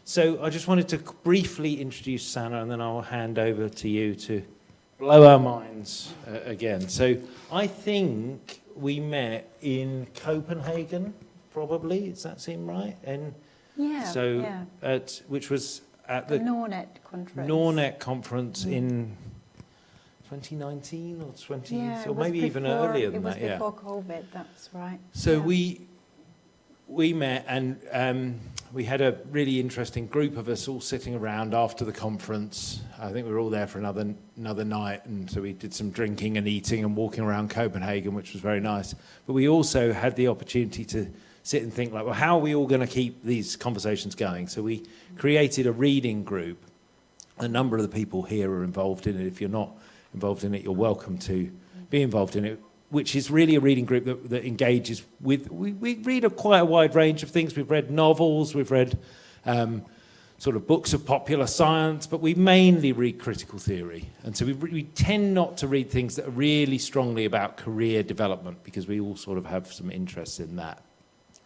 So I just wanted to briefly introduce Sanna, and then I'll hand over to you to blow our minds again. So I think we met in Copenhagen, probably. Does that seem right? And which was at the Nornet conference. Nornet conference in 2019 or 20, or maybe even earlier than that. It was before COVID. That's right. So we met, and we had a really interesting group of us all sitting around after the conference. I think we were all there for another night, and so we did some drinking and eating and walking around Copenhagen, which was very nice. But we also had the opportunity to sit and think, like, well, how are we all going to keep these conversations going? So we created a reading group. A number of the people here are involved in it. If you're not involved in it, you're welcome to be involved in it, which is really a reading group that engages with... We read quite a wide range of things. We've read novels, we've read sort of books of popular science, but we mainly read critical theory. And so we tend not to read things that are really strongly about career development, because we all sort of have some interest in that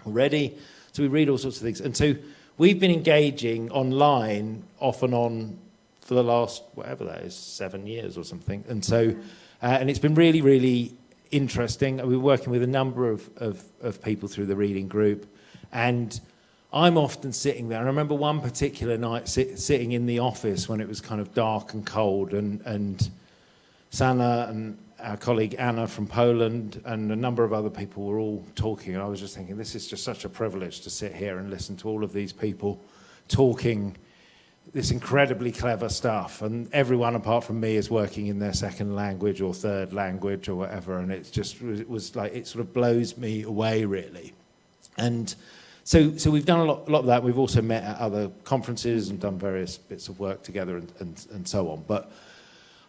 already. So we read all sorts of things. And so we've been engaging online off and on for the last, whatever that is, 7 years or something. And so, and it's been really, really interesting. We're working with a number of people through the reading group, and I'm often sitting there. I remember one particular night sitting in the office when it was kind of dark and cold, and Sanna and our colleague Anna from Poland and a number of other people were all talking, and I was just thinking, this is just such a privilege to sit here and listen to all of these people talking this incredibly clever stuff, and everyone apart from me is working in their second language or third language or whatever, and it was like, it sort of blows me away, really. And so we've done a lot of that. We've also met at other conferences and done various bits of work together and so on. But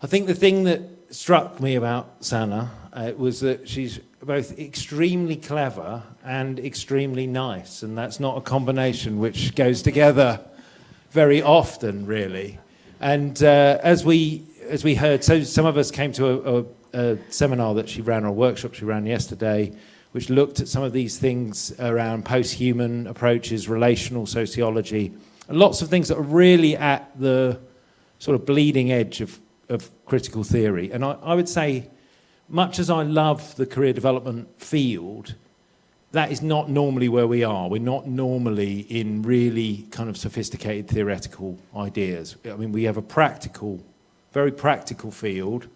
I think the thing that struck me about Sanna was that she's both extremely clever and extremely nice, and that's not a combination which goes together very often, really. And as we heard, so some of us came to a seminar that she ran, or a workshop she ran yesterday, which looked at some of these things around post-human approaches, relational sociology, and lots of things that are really at the sort of bleeding edge of critical theory. And I would say, much as I love the career development field, that is not normally where we are. We're not normally in really kind of sophisticated theoretical ideas. I mean, we have a practical, very practical field,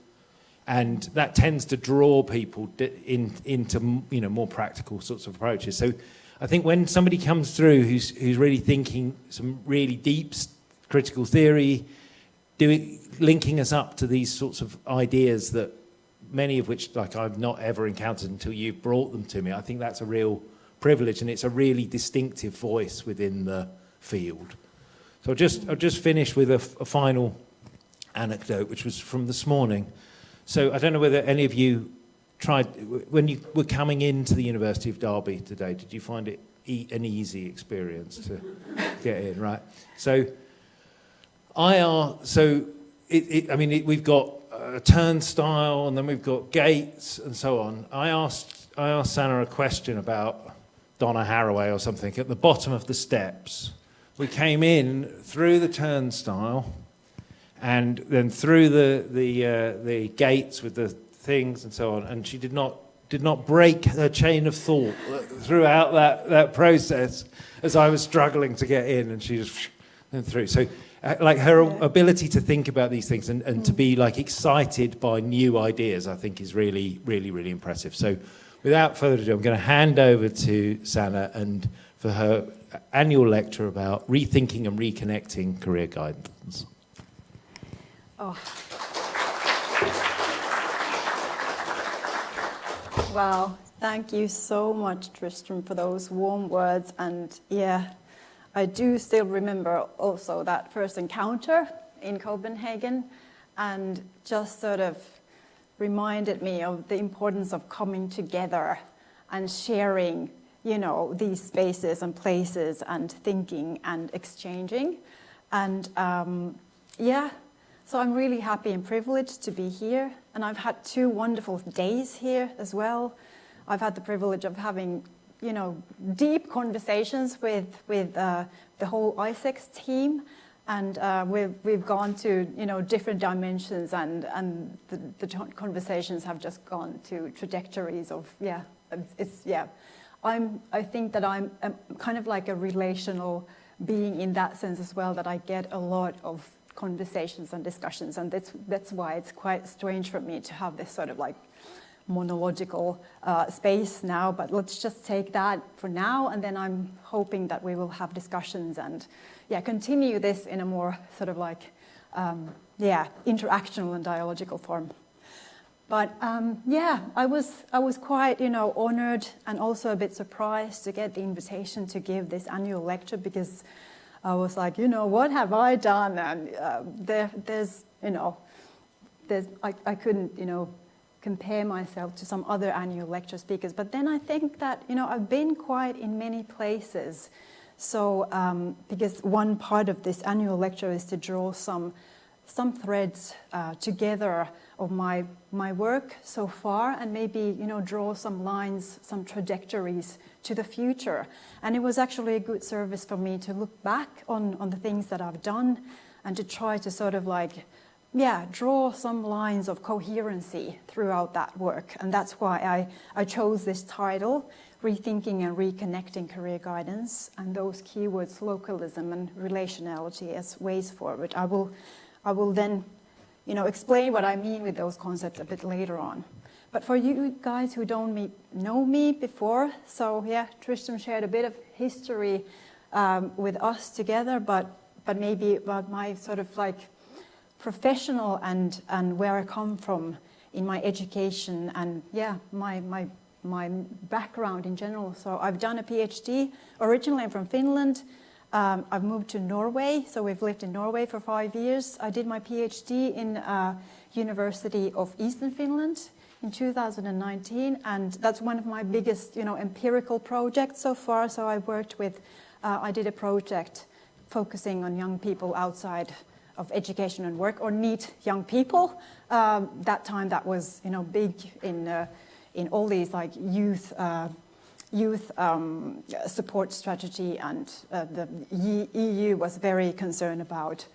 and that tends to draw people into, you know, more practical sorts of approaches. So I think when somebody comes through who's really thinking some really deep critical theory, linking us up to these sorts of ideas that many of which, like, I've not ever encountered until you've brought them to me, I think that's a real privilege, and it's a really distinctive voice within the field. So I'll just finish with a final anecdote, which was from this morning. So I don't know whether any of you tried, when you were coming into the University of Derby today, did you find it an easy experience to get in, right? So we've got a turnstile, and then we've got gates and so on. I asked Sanna a question about Donna Haraway or something at the bottom of the steps. We came in through the turnstile and then through the gates with the things and so on, and she did not break her chain of thought throughout that process as I was struggling to get in, and she just went through. So like her ability to think about these things and to be like excited by new ideas, I think is really, really, really impressive. So without further ado, I'm going to hand over to Sanna and for her annual lecture about rethinking and reconnecting career guidance. Oh. Wow, thank you so much, Tristram, for those warm words. And yeah, I do still remember also that first encounter in Copenhagen, and just sort of reminded me of the importance of coming together and sharing, you know, these spaces and places and thinking and exchanging. And yeah, so I'm really happy and privileged to be here. And I've had 2 wonderful days here as well. I've had the privilege of having deep conversations with the whole ISEX team, and we've gone to different dimensions, and the conversations have just gone to trajectories of I think that I'm kind of like a relational being in that sense as well, that I get a lot of conversations and discussions, and that's why it's quite strange for me to have this sort of like monological space now, but let's just take that for now, and then I'm hoping that we will have discussions and continue this in a more sort of like interactional and dialogical form. But I was quite honored and also a bit surprised to get the invitation to give this annual lecture, because I was like, what have I done? And I couldn't compare myself to some other annual lecture speakers. But then I think that I've been quite in many places. So because one part of this annual lecture is to draw some threads together of my work so far, and maybe draw some lines, some trajectories to the future. And it was actually a good service for me to look back on the things that I've done, and to try to sort of like draw some lines of coherency throughout that work. And that's why I chose this title, Rethinking and Reconnecting Career Guidance, and those keywords, localism and relationality, as ways forward. I will then explain what I mean with those concepts a bit later on. But for you guys who don't know me before, so Tristram shared a bit of history with us together, but maybe about my sort of like professional and where I come from in my education, and my background in general. So I've done a PhD. Originally I'm from Finland. I've moved to Norway, so we've lived in Norway for 5 years. I did my PhD in University of Eastern Finland in 2019, and that's one of my biggest, empirical projects so far. So I worked with, I did a project focusing on young people outside of education and work, or NEET young people. That time that was, big in all these like youth support strategy, and the EU was very concerned about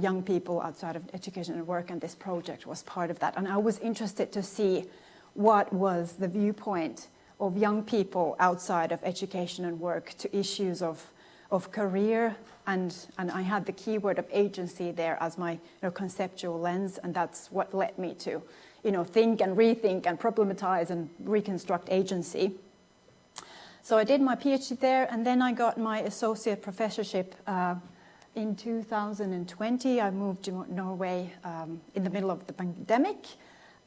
young people outside of education and work, and this project was part of that. And I was interested to see what was the viewpoint of young people outside of education and work to issues of career, and I had the keyword of agency there as my conceptual lens, and that's what led me to think and rethink and problematize and reconstruct agency. So I did my PhD there, and then I got my associate professorship in 2020. I moved to Norway in the middle of the pandemic,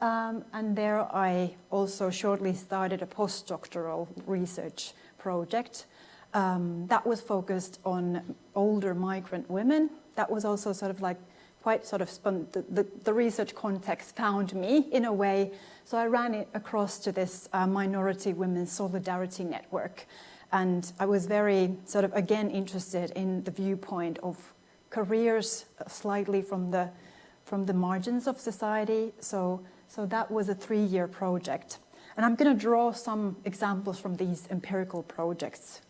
and there I also shortly started a postdoctoral research project that was focused on older migrant women. That was also sort of like quite sort of the research context found me in a way. So I ran it across to this minority women's solidarity network. And I was very sort of, again, interested in the viewpoint of careers slightly from the margins of society. So that was a 3-year project. And I'm going to draw some examples from these empirical projects,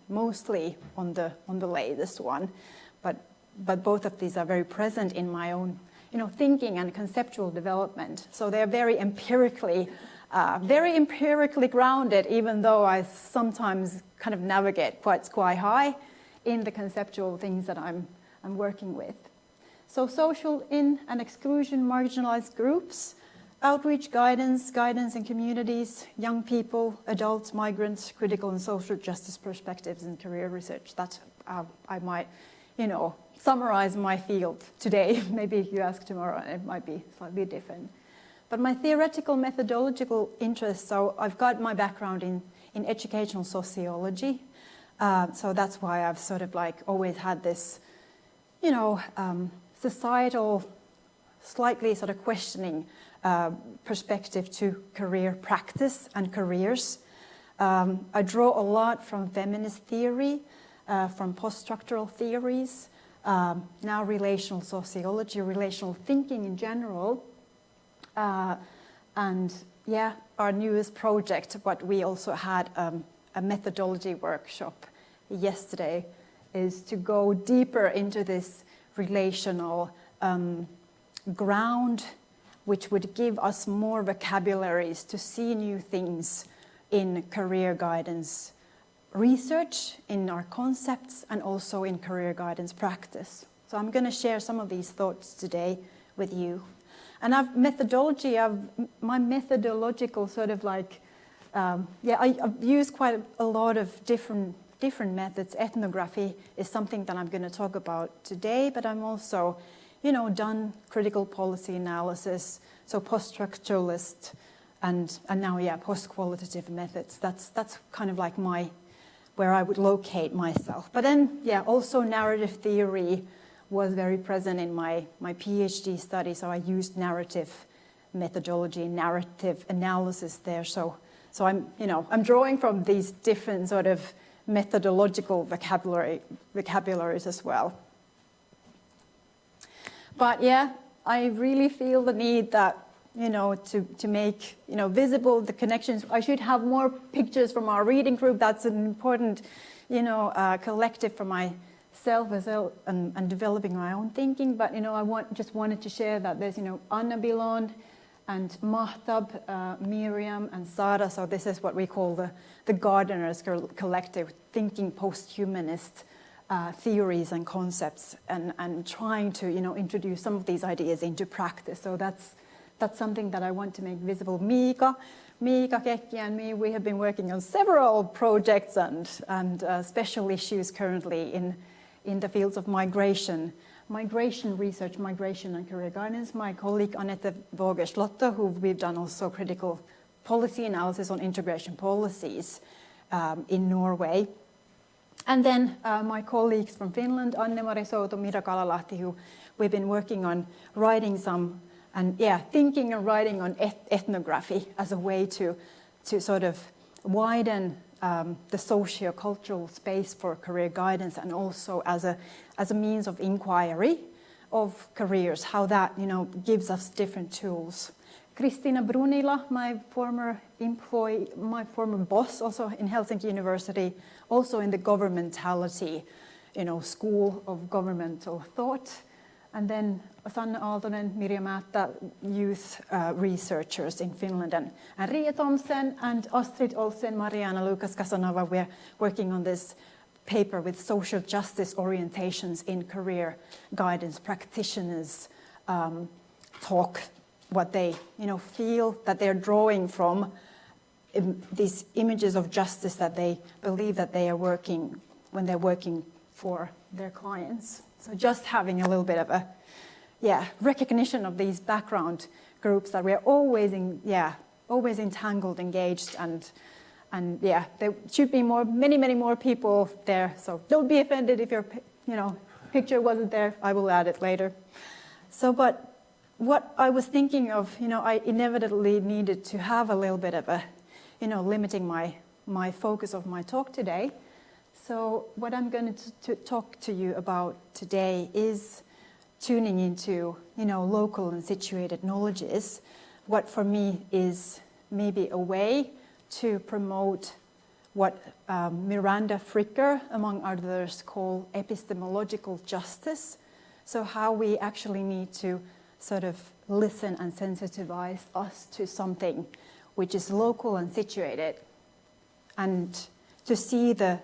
mostly on the latest one. But both of these are very present in my own thinking and conceptual development. So they're very empirically grounded, even though I sometimes kind of navigate quite sky high in the conceptual things that I'm working with. So social in and exclusion, marginalized groups, outreach guidance in communities, young people, adults, migrants, critical and social justice perspectives in career research. That's I might, summarize my field today. Maybe if you ask tomorrow, it might be slightly different. But my theoretical methodological interests, so I've got my background in educational sociology. So that's why I've sort of like always had this, societal, slightly sort of questioning perspective to career practice and careers. I draw a lot from feminist theory, from post-structural theories, now relational sociology, relational thinking in general, And yeah, our newest project, but we also had a methodology workshop yesterday, is to go deeper into this relational ground, which would give us more vocabularies to see new things in career guidance research, in our concepts, and also in career guidance practice. So I'm going to share some of these thoughts today with you. And my methodological sort of like, I've used quite a lot of different methods. Ethnography is something that I'm going to talk about today, but I'm also, done critical policy analysis, so post-structuralist, and now, post-qualitative methods. That's kind of like where I would locate myself. But then, also narrative theory was very present in my PhD study, so I used narrative methodology, narrative analysis there. So I'm drawing from these different sort of methodological vocabularies as well. But I really feel the need that, to make, visible the connections. I should have more pictures from our reading group. That's an important, collective for myself as well, and developing my own thinking. But, I just wanted to share that there's, Anna Bilon and Mahtab, Miriam and Sara. So this is what we call the Gardeners Collective, thinking post-humanist theories and concepts, and trying to, introduce some of these ideas into practice. So that's something that I want to make visible. Mika Kekki and me, we have been working on several projects and special issues currently in the fields of migration research, migration and career guidance. My colleague Annette Våger-Slotto, who we've done also critical policy analysis on integration policies in Norway. And then my colleagues from Finland, Anne-Mari Souto, Mira Kalalahti, who we've been working on writing some, and thinking and writing on ethnography as a way to sort of widen the socio-cultural space for career guidance, and also as a means of inquiry of careers, how that gives us different tools. Kristiina Brunila, my former employee, my former boss, also in Helsinki University, also in the governmentality, school of governmental thought. And then Sanna Aaltonen, Mirja Määttä, youth researchers in Finland, and Ria Thomsen and Astrid Olsen, Mariana Lucas Casanova. We're working on this paper with social justice orientations in career guidance. Practitioners talk what they feel that they're drawing from these images of justice that they believe that they are working when they're working for their clients. So just having a little bit of a recognition of these background groups that we're always entangled, engaged, and there should be many more people there. So don't be offended if your picture wasn't there. I will add it later. So, but what I was thinking of, I inevitably needed to have a little bit of a, limiting my focus of my talk today. So what I'm going to talk to you about today is tuning into, local and situated knowledges, what for me is maybe a way to promote what Miranda Fricker, among others, call epistemological justice. So how we actually need to sort of listen and sensitivize us to something which is local and situated, and to see the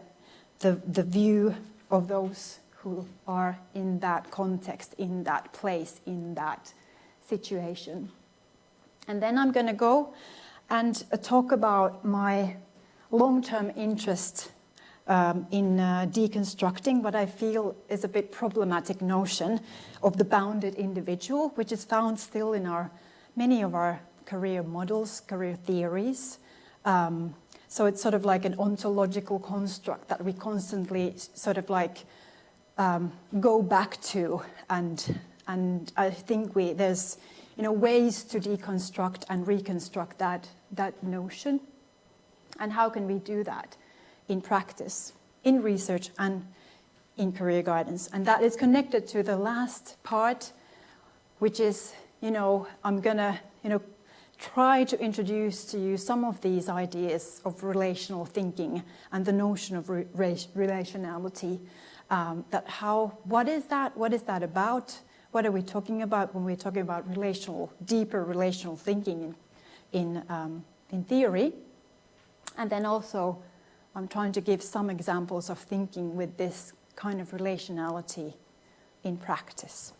view of those who are in that context, in that place, in that situation. And then I'm going to go and talk about my long-term interest in deconstructing what I feel is a bit problematic notion of the bounded individual, which is found still in many of our career models, career theories. So it's sort of like an ontological construct that we constantly sort of like go back to, and I think there's ways to deconstruct and reconstruct that notion. And how can we do that in practice, in research, and in career guidance? And that is connected to the last part, which is, I'm gonna, try to introduce to you some of these ideas of relational thinking and the notion of relationality. What is that? What is that about? What are we talking about when we're talking about deeper relational thinking in theory? And then also, I'm trying to give some examples of thinking with this kind of relationality in practice.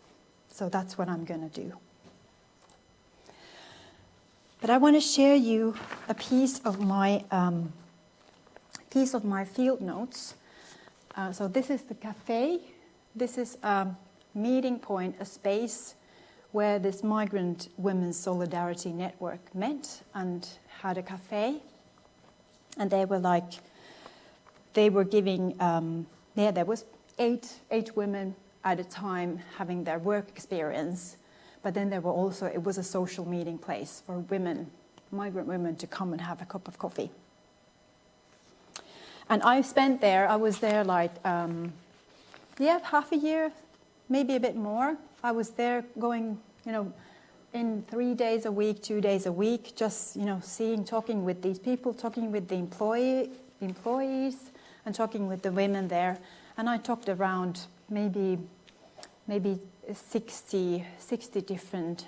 So that's what I'm going to do. But I want to share you a piece of my field notes. So this is the cafe. This is a meeting point, a space where this migrant women's solidarity network met and had a cafe. And they were giving, there was eight women at a time having their work experience. But then there were also, it was a social meeting place for women, migrant women, to come and have a cup of coffee. And I was there half a year, maybe a bit more. I was there going, in 3 days a week, 2 days a week, just, talking with these people, talking with the employees, and talking with the women there. And I talked around maybe 60 different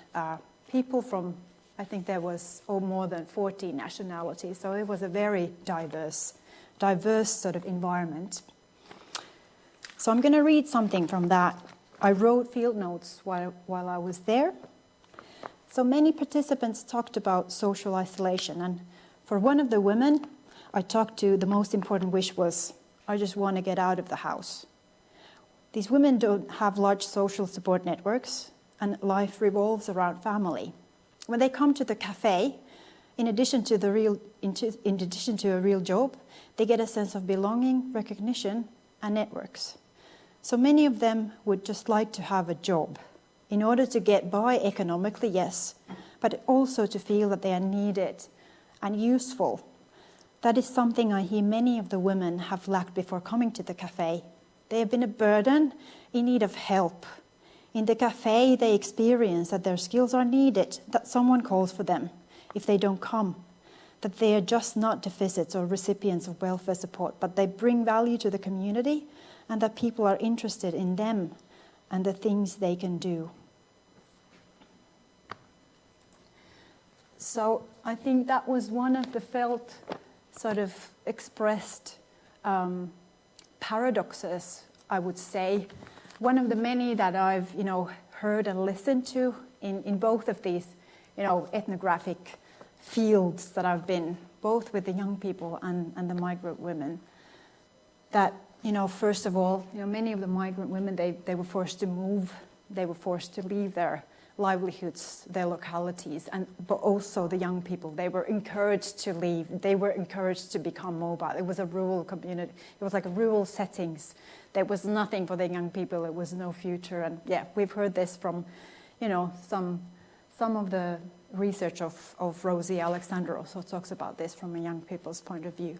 people from, I think there was more than 40 nationalities. So it was a very diverse sort of environment. So I'm going to read something from that. I wrote field notes while I was there. So many participants talked about social isolation. And for one of the women I talked to, the most important wish was, I just want to get out of the house. These women don't have large social support networks, and life revolves around family. When they come to the cafe, in addition to a real job, they get a sense of belonging, recognition, and networks. So many of them would just like to have a job in order to get by economically, yes, but also to feel that they are needed and useful. That is something I hear many of the women have lacked before coming to the cafe. They have been a burden, in need of help. In the cafe, they experience that their skills are needed, that someone calls for them if they don't come, that they are just not deficits or recipients of welfare support, but they bring value to the community, and that people are interested in them and the things they can do. So I think that was one of the felt sort of expressed paradoxes, I would say. One of the many that I've, heard and listened to in both of these, ethnographic fields that I've been, both with the young people and the migrant women, that, first of all, many of the migrant women, they were forced to move, they were forced to leave their livelihoods, their localities, but also the young people, they were encouraged to leave, they were encouraged to become mobile. It was a rural community, it was like a rural settings. There was nothing for the young people, it was no future. And yeah, we've heard this from, some of the research of Rosie Alexander also talks about this from a young people's point of view.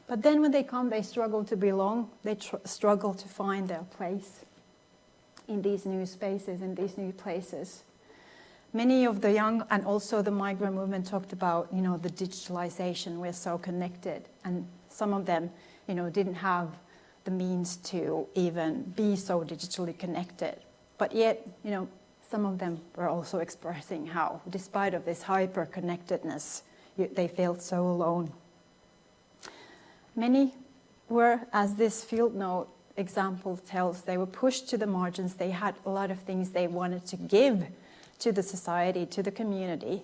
But then when they come, they struggle to belong, they struggle to find their place in these new spaces, in these new places. Many of the young and also the migrant women talked about, the digitalization, we're so connected. And some of them, didn't have the means to even be so digitally connected. But yet, some of them were also expressing how, despite of this hyper-connectedness, they felt so alone. Many were, as this field note example tells, they were pushed to the margins. They had a lot of things they wanted to give to the society, to the community,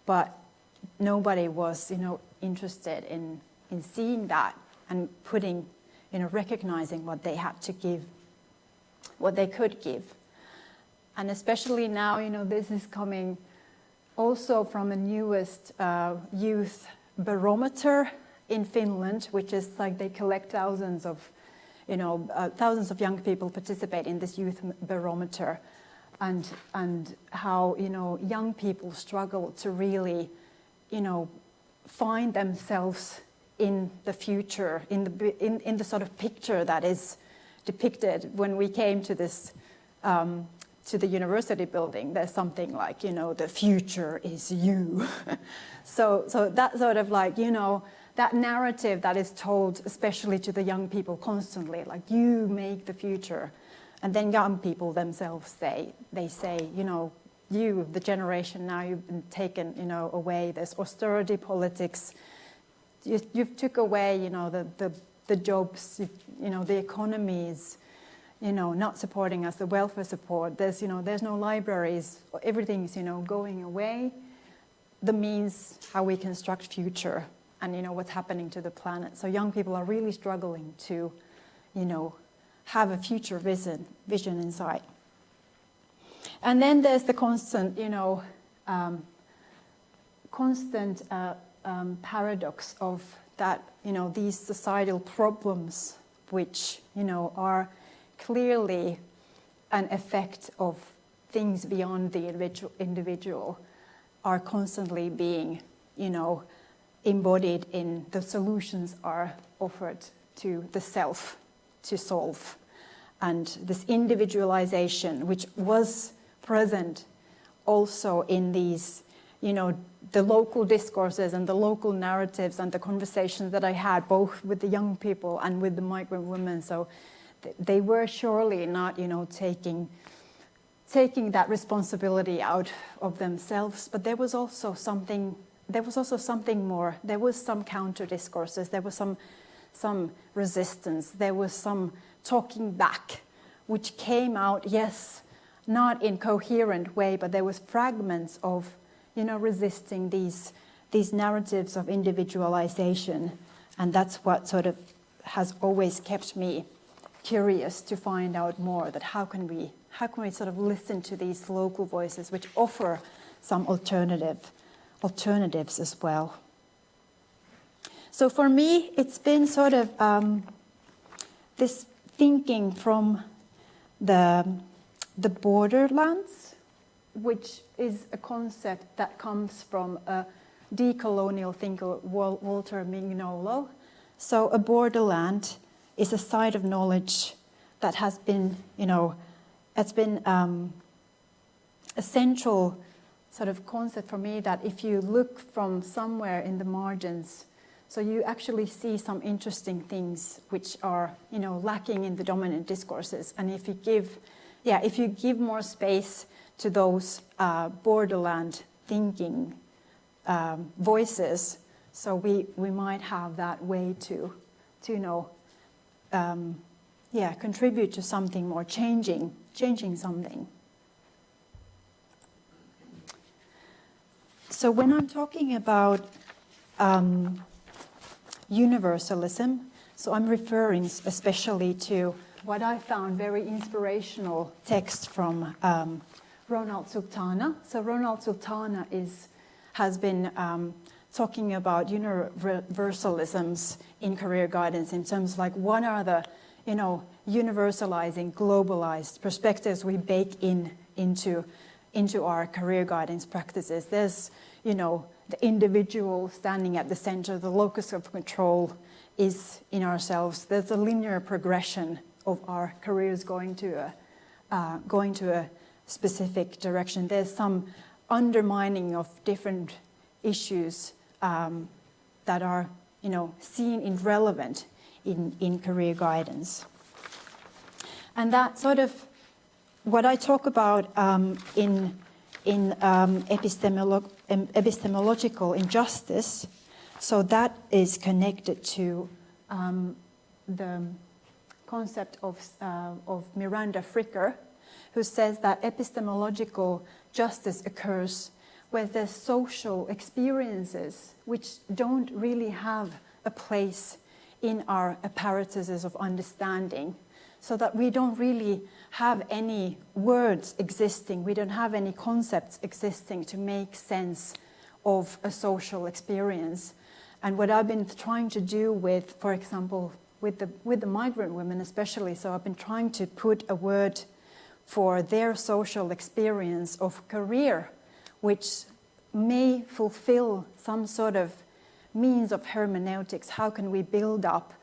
but nobody was, interested in seeing that and putting, recognizing what they had to give, what they could give. And especially now, this is coming also from the newest youth barometer in Finland, which is like they collect thousands of young people participate in this youth barometer, and how young people struggle to really find themselves in the future, in the sort of picture that is depicted when we came to this to the university building, there's something like, you know, the future is you. So that sort of like, you know, that narrative that is told, especially to the young people constantly, like you make the future. And then young people themselves say, you know, you, the generation now, you've been taken, you know, away. There's austerity politics. You've took away, you know, the jobs, you know, the economy is, you know, not supporting us, the welfare support. There's, you know, there's no libraries. Everything's, you know, going away. The means how we construct future and, you know, what's happening to the planet. So young people are really struggling to, you know, have a future vision inside. And then there's the constant, you know, paradox of that, you know, these societal problems, which, you know, are clearly an effect of things beyond the individual, are constantly being, you know, embodied in the solutions are offered to the self to solve. And this individualization, which was present also in these, you know, the local discourses and the local narratives and the conversations that I had both with the young people and with the migrant women. So they were surely not, you know, taking that responsibility out of themselves, but there was also something more. There was some counter discourses, there was some resistance, there was some talking back, which came out, yes, not in coherent way, but there was fragments of, you know, resisting these narratives of individualization. And that's what sort of has always kept me curious to find out more, that how can we sort of listen to these local voices which offer some alternatives as well. So for me, it's been sort of this thinking from the borderlands, which is a concept that comes from a decolonial thinker, Walter Mignolo. So a borderland is a site of knowledge that has been, you know, it's been a central sort of concept for me, that if you look from somewhere in the margins, so you actually see some interesting things which are, you know, lacking in the dominant discourses. And if you give more space to those borderland thinking voices, so we might have that way to you know, contribute to something more, changing something. So when I'm talking about universalism, so I'm referring especially to what I found very inspirational text from Ronald Sultana. So Ronald Sultana has been talking about universalisms in career guidance in terms of like what are the, you know, universalizing, globalized perspectives we bake into our career guidance practices. There's, you know, the individual standing at the center, the locus of control is in ourselves. There's a linear progression of our careers going to a specific direction. There's some undermining of different issues that are, you know, seen in relevant in career guidance. And that sort of what I talk about in epistemological injustice, so that is connected to the concept of Miranda Fricker, who says that epistemological justice occurs where there's social experiences which don't really have a place in our apparatuses of understanding, so that we don't really have any words existing, we don't have any concepts existing to make sense of a social experience. And what I've been trying to do with, for example, with the migrant women especially, so I've been trying to put a word for their social experience of career, which may fulfill some sort of means of hermeneutics. How can we build up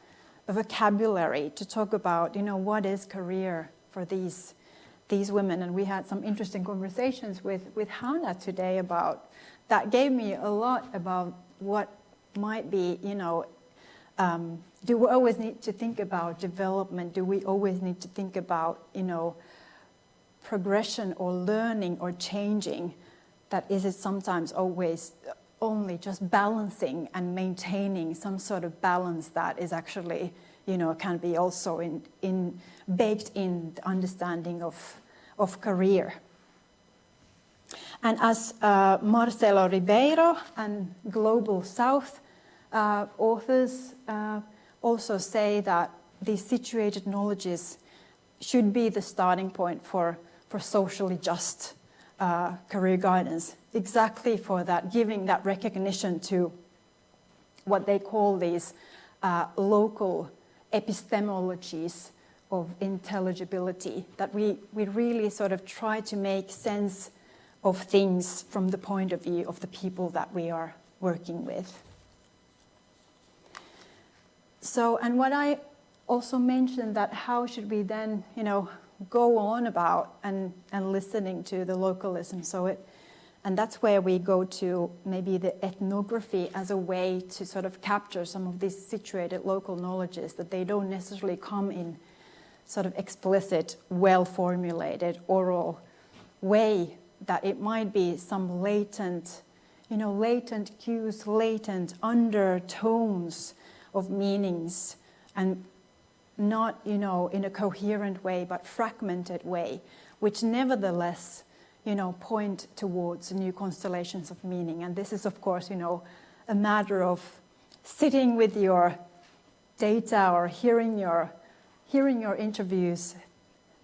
a vocabulary to talk about, you know, what is career for these these women, and we had some interesting conversations with Hanna today about that. Gave me a lot about what might be, do we always need to think about development? Do we always need to think about, progression or learning or changing? That is it sometimes always only just balancing and maintaining some sort of balance that is actually, can be also baked in the understanding of career. And as Marcelo Ribeiro and Global South authors also say, that these situated knowledges should be the starting point for socially just career guidance, exactly for that, giving that recognition to what they call these local epistemologies of intelligibility, that we really sort of try to make sense of things from the point of view of the people that we are working with. So, and what I also mentioned, that how should we then, go on about and listening to the localism. And that's where we go to maybe the ethnography as a way to sort of capture some of these situated local knowledges, that they don't necessarily come in sort of explicit, well-formulated oral way, that it might be some latent cues, latent undertones of meanings, and not, in a coherent way, but fragmented way, which nevertheless, point towards new constellations of meaning. And this is, of course, a matter of sitting with your data or hearing your interviews,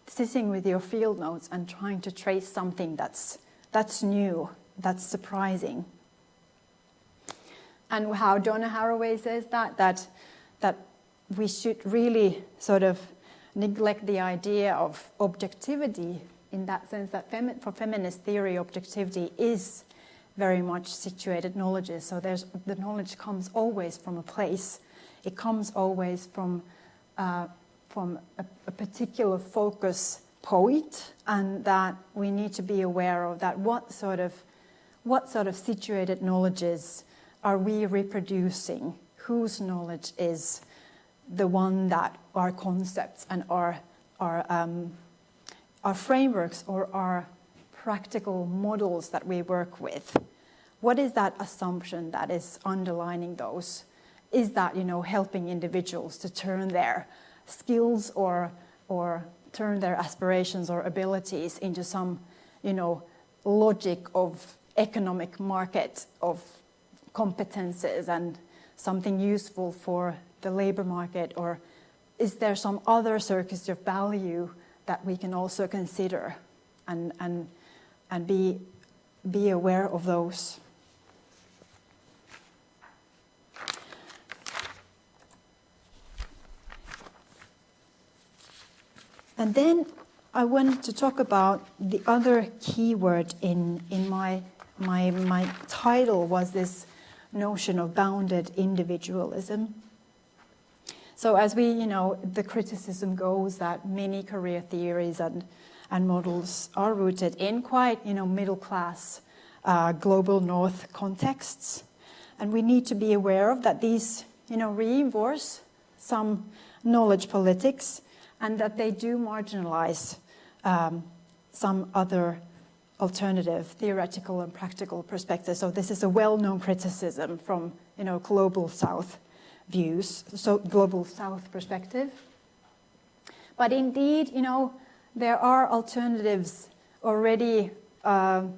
sitting with your field notes and trying to trace something that's new, that's surprising. And how Donna Haraway says that we should really sort of neglect the idea of objectivity, in that sense that for feminist theory, objectivity is very much situated knowledges. So the knowledge comes always from a place. It comes always from a particular focus point, and that we need to be aware of that. What sort of situated knowledges are we reproducing? Whose knowledge is the one that our concepts and our frameworks or our practical models that we work with? What is that assumption that is underlining those? Is that, helping individuals to turn their skills or turn their aspirations or abilities into some, logic of economic market of competences and something useful for the labor market? Or is there some other circuit of value that we can also consider and be aware of those? And then I wanted to talk about the other keyword in my title was this notion of bounded individualism. So as the criticism goes that many career theories and models are rooted in quite, middle class, global north contexts. And we need to be aware of that these, reinforce some knowledge politics, and that they do marginalize some other alternative theoretical and practical perspectives. So this is a well-known criticism from, global South views, so global South perspective. But indeed, there are alternatives already to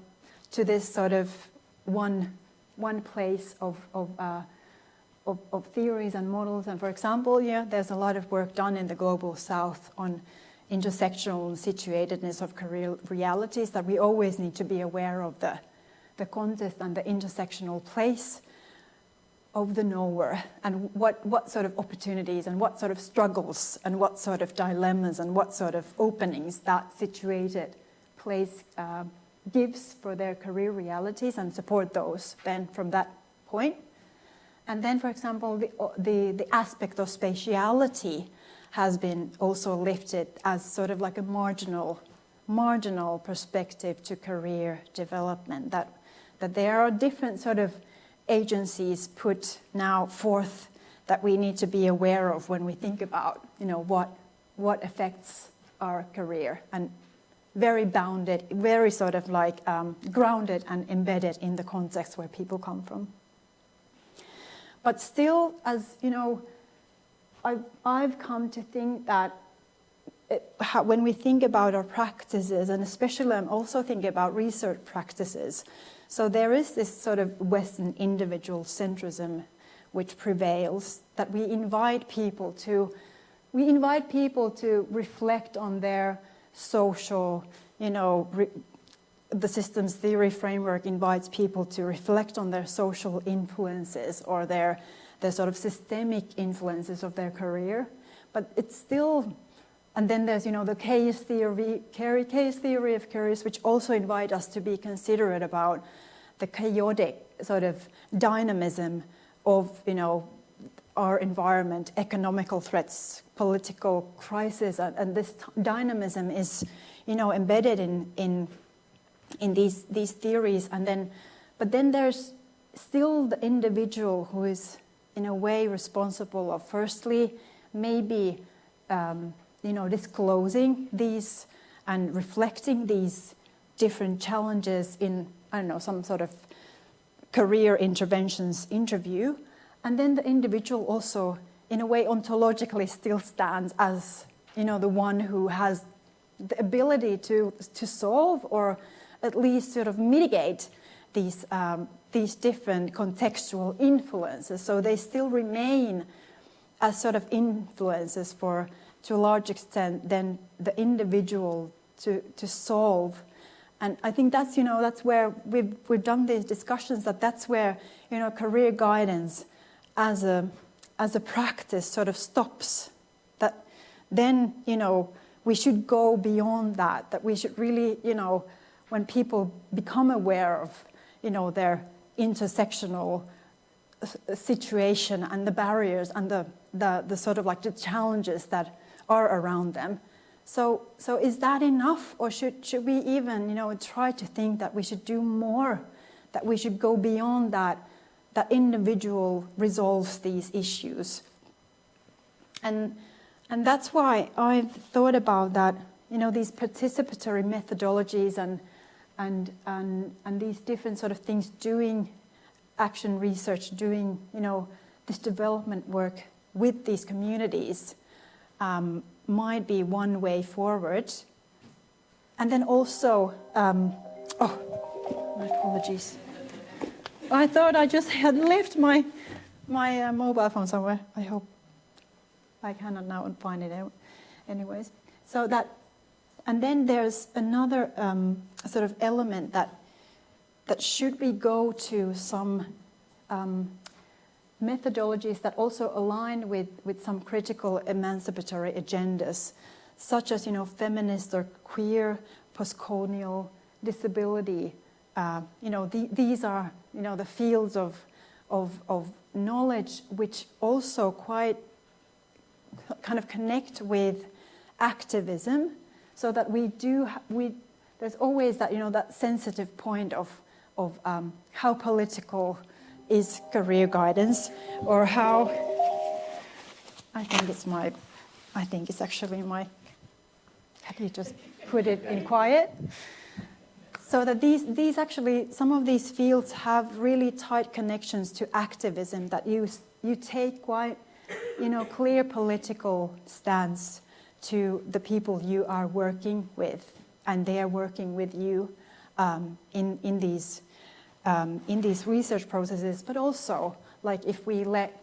this sort of one place of theories and models. And for example, there's a lot of work done in the global South on intersectional and situatedness of career realities, that we always need to be aware of the context and the intersectional place of the knower, and what sort of opportunities and what sort of struggles and what sort of dilemmas and what sort of openings that situated place gives for their career realities, and support those then from that point. And then, for example, the aspect of spatiality has been also lifted as sort of like a marginal marginal perspective to career development, that there are different sort of agencies put now forth that we need to be aware of when we think about, what affects our career, and very bounded, very sort of like grounded and embedded in the context where people come from. But still, as you know, I've come to think that when we think about our practices, and especially I'm also thinking about research practices, so there is this sort of Western individual centrism which prevails, that we invite people to reflect on their social, the systems theory framework invites people to reflect on their social influences or their sort of systemic influences of their career. But it's still, and then there's, the case theory of careers, which also invite us to be considerate about the chaotic sort of dynamism of, our environment, economical threats, political crisis, and this dynamism is, embedded in these theories. But then there's still the individual who is, in a way, responsible of, firstly, maybe, disclosing these and reflecting these different challenges in, some sort of career interventions interview. And then the individual also, in a way, ontologically still stands as, the one who has the ability to solve or at least sort of mitigate these different contextual influences. So they still remain as sort of influences to a large extent, than the individual to solve. And I think that's where we've done these discussions, that's where career guidance as a practice sort of stops. That then we should go beyond that we should really when people become aware of their intersectional situation and the barriers and the sort of like the challenges that are around them. So is that enough, or should we even try to think that we should do more, that we should go beyond that individual resolves these issues? And that's why I've thought about that, these participatory methodologies and these different sort of things, doing action research, doing this development work with these communities might be one way forward. And then also, my apologies. I thought I just had left my mobile phone somewhere. I hope I cannot now find it out. Anyways, so that, and then there's another sort of element that should we go to some methodologies that also align with some critical emancipatory agendas, such as feminist or queer, postcolonial, disability. These are the fields of knowledge which also quite kind of connect with activism, so that there's always that that sensitive point of how political is career guidance, or how I think it's actually my, have you just put it in quiet? So that these actually, some of these fields have really tight connections to activism, that you take quite clear political stance to the people you are working with, and they are working with you in these research processes. But also, like, if we let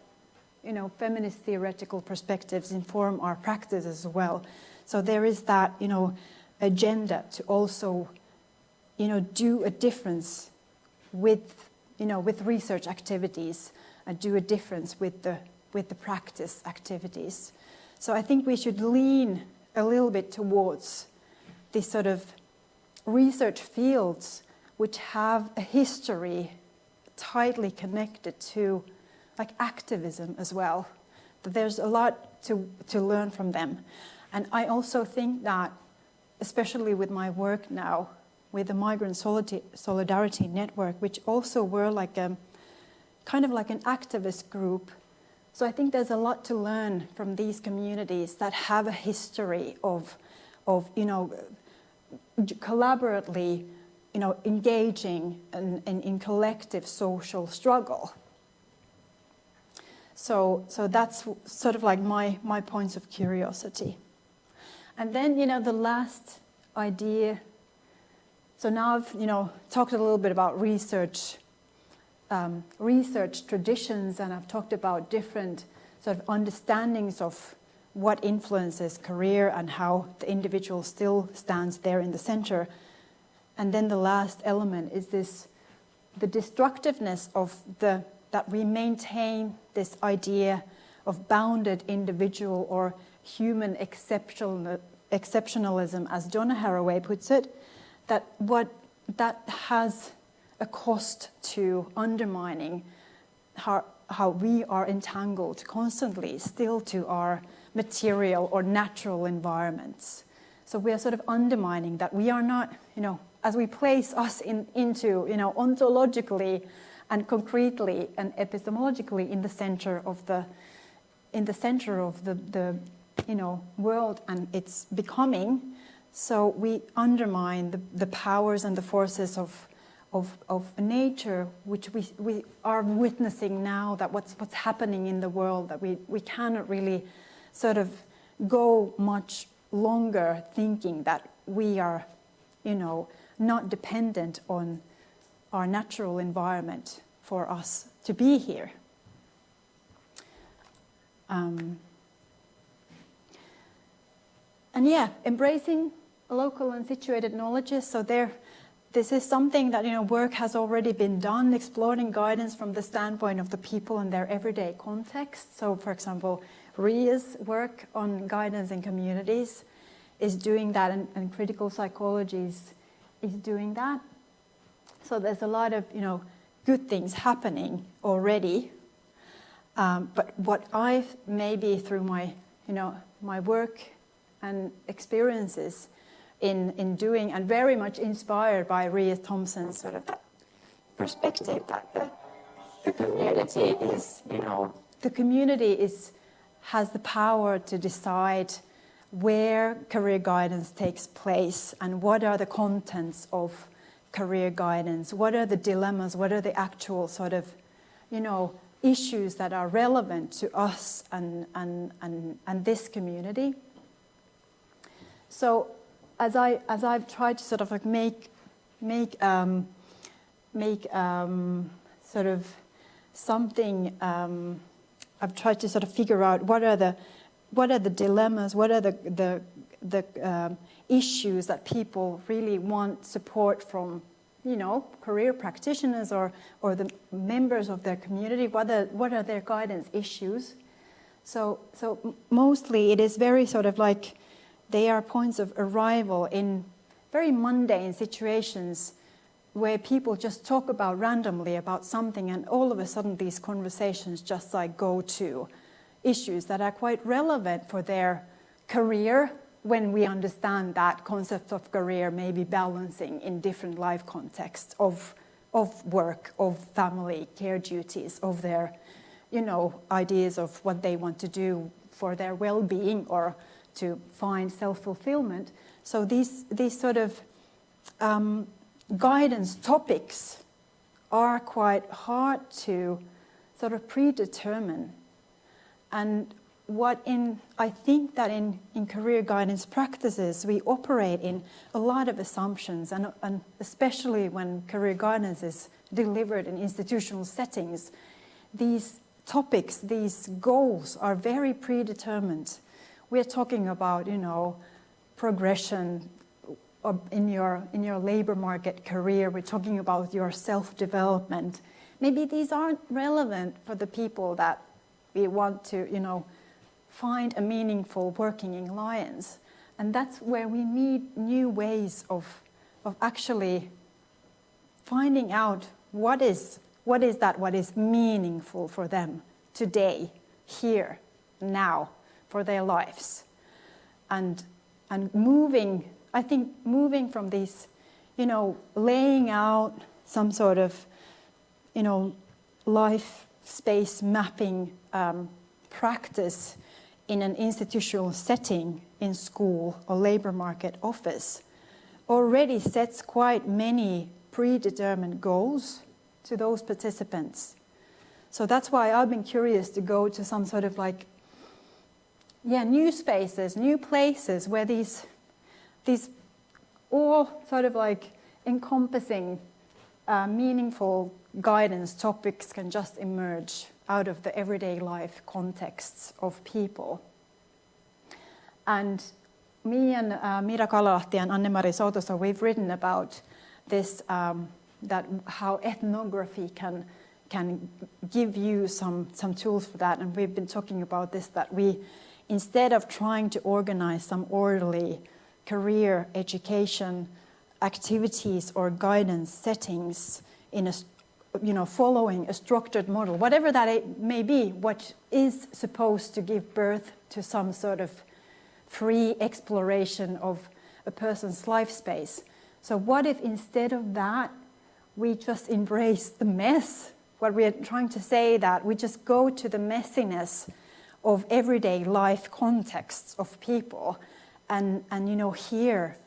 feminist theoretical perspectives inform our practice as well. So there is that agenda to also do a difference with research activities, and do a difference with the practice activities. So I think we should lean a little bit towards these sort of research fields which have a history tightly connected to like activism as well. That there's a lot to learn from them. And I also think that especially with my work now, with the Migrant Solidarity Network, which also were like a kind of like an activist group. So I think there's a lot to learn from these communities that have a history of collaboratively, engaging in collective social struggle. So that's sort of like my points of curiosity. And then, the last idea. So now I've, talked a little bit about research traditions, and I've talked about different sort of understandings of what influences career and how the individual still stands there in the center. And then the last element is the destructiveness of that we maintain this idea of bounded individual or human exceptionalism, as Donna Haraway puts it, that has a cost to undermining how we are entangled constantly still to our material or natural environments. So we are sort of undermining that we are not, as we place us into, ontologically and concretely and epistemologically in the center of the world and its becoming. So we undermine the powers and the forces of nature, which we are witnessing now, that what's happening in the world, that we cannot really sort of go much longer thinking that we are, not dependent on our natural environment for us to be here. And embracing local and situated knowledges. So this is something that work has already been done, exploring guidance from the standpoint of the people in their everyday context. So, for example, RIA's work on guidance in communities is doing that, and critical psychology is doing that. So there's a lot of good things happening already. But what I've maybe through my my work and experiences in doing, and very much inspired by Ria Thompson's sort of perspective that the community has the power to decide where career guidance takes place and what are the contents of career guidance, what are the dilemmas, what are the actual sort of issues that are relevant to us and this community. So as I've tried to sort of like make sort of something, I've tried to sort of figure out what are the dilemmas, what are the issues that people really want support from, career practitioners or the members of their community. What are their guidance issues? So mostly it is very sort of like they are points of arrival in very mundane situations where people just talk about randomly about something, and all of a sudden these conversations just like go to issues that are quite relevant for their career, when we understand that concept of career may be balancing in different life contexts of work, of family, care duties, of their ideas of what they want to do for their well-being or to find self-fulfillment. So these sort of guidance topics are quite hard to sort of predetermine. And I think that in career guidance practices, we operate in a lot of assumptions, and especially when career guidance is delivered in institutional settings, these topics, these goals are very predetermined. We're talking about, progression in your labor market career. We're talking about your self-development. Maybe these aren't relevant for the people that we want to, find a meaningful working alliance. And that's where we need new ways of actually finding out what is meaningful for them today, here, now, for their lives. And moving I think moving from this, laying out some sort of, life space mapping practice in an institutional setting in school or labor market office already sets quite many predetermined goals to those participants. So that's why I've been curious to go to some sort of new spaces, new places where these all sort of encompassing meaningful guidance topics can just emerge out of the everyday life contexts of people. And me and Mira Kalalahti and Anne-Mari Soutosa, we've written about this, that how ethnography can give you some tools for that. And we've been talking about this, that we, instead of trying to organize some orderly career education activities or guidance settings in following a structured model, whatever that may be, what is supposed to give birth to some sort of free exploration of a person's life space. So what if instead of that, we just embrace the mess? What we are trying to say, that we just go to the messiness of everyday life contexts of people and hear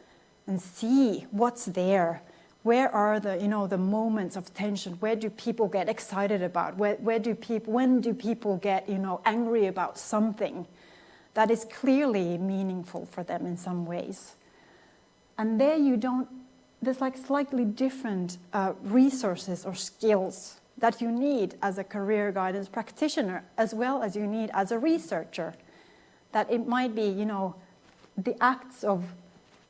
and see what's there. Where are the moments of tension? Where do people get excited about? When do people get angry about something that is clearly meaningful for them in some ways? And there there's slightly different resources or skills that you need as a career guidance practitioner, as well as you need as a researcher. That it might be, the acts of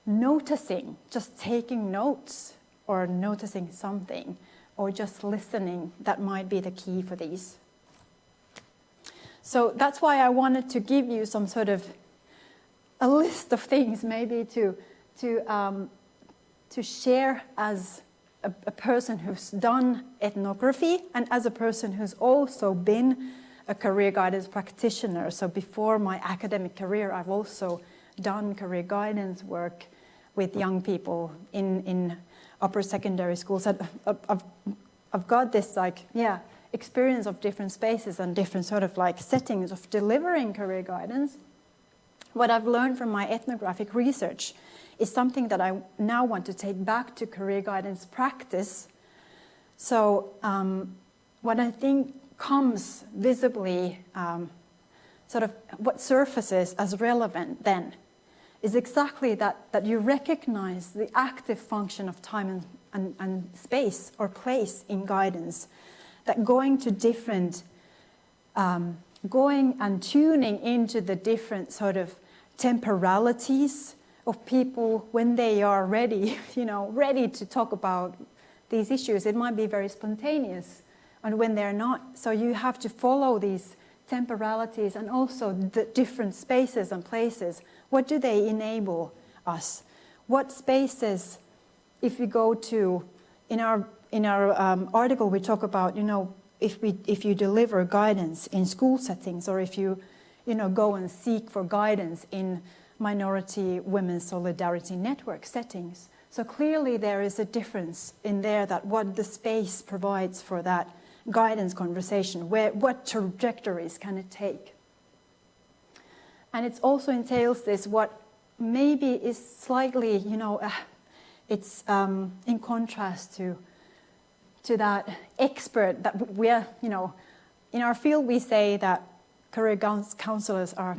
noticing, just taking notes, or noticing something, or just listening, that might be the key for these. So that's why I wanted to give you some sort of a list of things, maybe to share as a person who's done ethnography and as a person who's also been a career guidance practitioner. So before my academic career, I've also done career guidance work with young people in upper secondary schools. I've got this experience of different spaces and different sort of settings of delivering career guidance. What I've learned from my ethnographic research is something that I now want to take back to career guidance practice. So what I think comes visibly, sort of what surfaces as relevant then, is exactly that you recognize the active function of time and space or place in guidance, that going and tuning into the different sort of temporalities of people when they are ready, ready to talk about these issues. It might be very spontaneous, and when they're not. So you have to follow these temporalities and also the different spaces and places. What do they enable us? What spaces, if we go to, in our article we talk about, if you deliver guidance in school settings, or if you go and seek for guidance in minority women's solidarity network settings. So clearly there is a difference in there, that what the space provides for that guidance conversation, what trajectories can it take? And it also entails this, what maybe is slightly, it's in contrast to that expert that we are, in our field we say that career counselors are,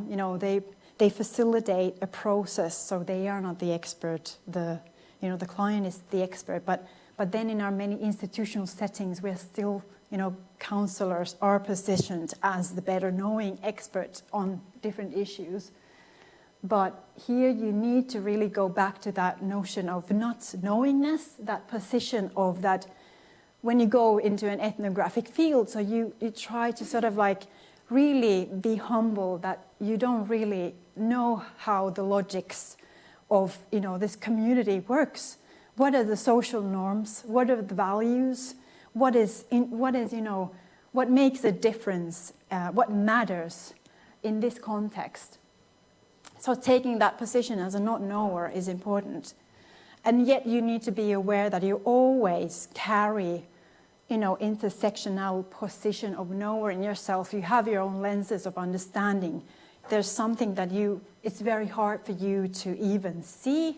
they facilitate a process, so they are not the expert. The client is the expert. But then in our many institutional settings, we're still, counselors are positioned as the better knowing experts on different issues. But here you need to really go back to that notion of not knowingness, that position of that when you go into an ethnographic field, so you try to sort of really be humble, that you don't really know how the logics of this community works. What are the social norms? What are the values? What makes a difference? What matters in this context? So taking that position as a not knower is important. And yet you need to be aware that you always carry, intersectional position of knower in yourself. You have your own lenses of understanding. There's something that it's very hard for you to even see,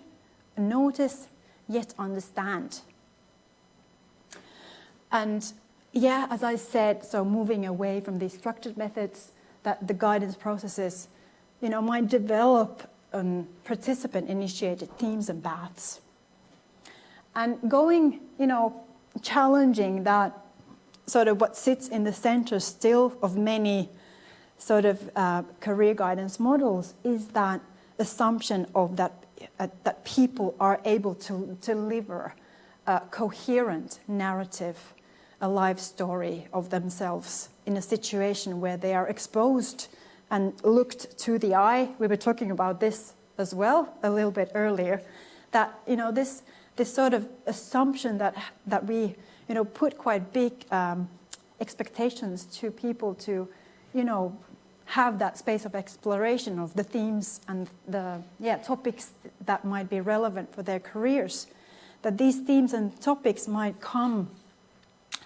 notice, yet understand. And yeah, as I said, so moving away from these structured methods, that the guidance processes, might develop participant-initiated themes and paths. And going, challenging that sort of what sits in the center still of many sort of career guidance models is that assumption of that people are able to deliver a coherent narrative, a life story of themselves in a situation where they are exposed and looked to the eye. We were talking about this as well a little bit earlier, that this sort of assumption that we put quite big expectations to people to have that space of exploration of the themes and the topics that might be relevant for their careers, that these themes and topics might come,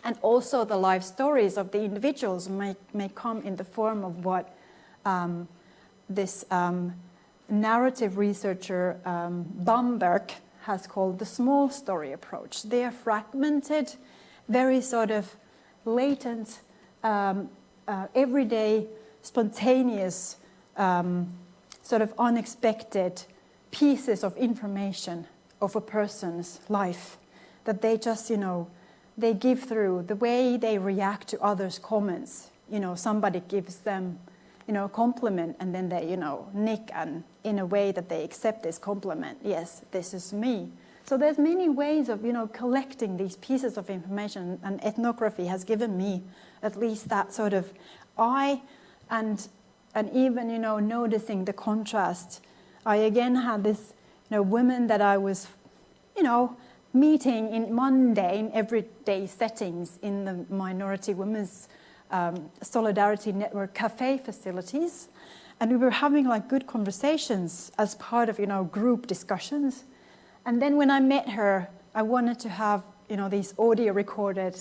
and also the life stories of the individuals may come in the form of what this narrative researcher Bamberg has called the small story approach. They are fragmented, very sort of latent, everyday, spontaneous, sort of unexpected pieces of information of a person's life that they just, they give through the way they react to others' comments. Somebody gives them, a compliment, and then they, nick and in a way that they accept this compliment. Yes, this is me. So there's many ways of, collecting these pieces of information, and ethnography has given me at least that sort of eye, and even, noticing the contrast. I again had this, women that I was, meeting in mundane, everyday settings in the Minority Women's Solidarity Network cafe facilities, and we were having like good conversations as part of group discussions. And then when I met her, I wanted to have these audio recorded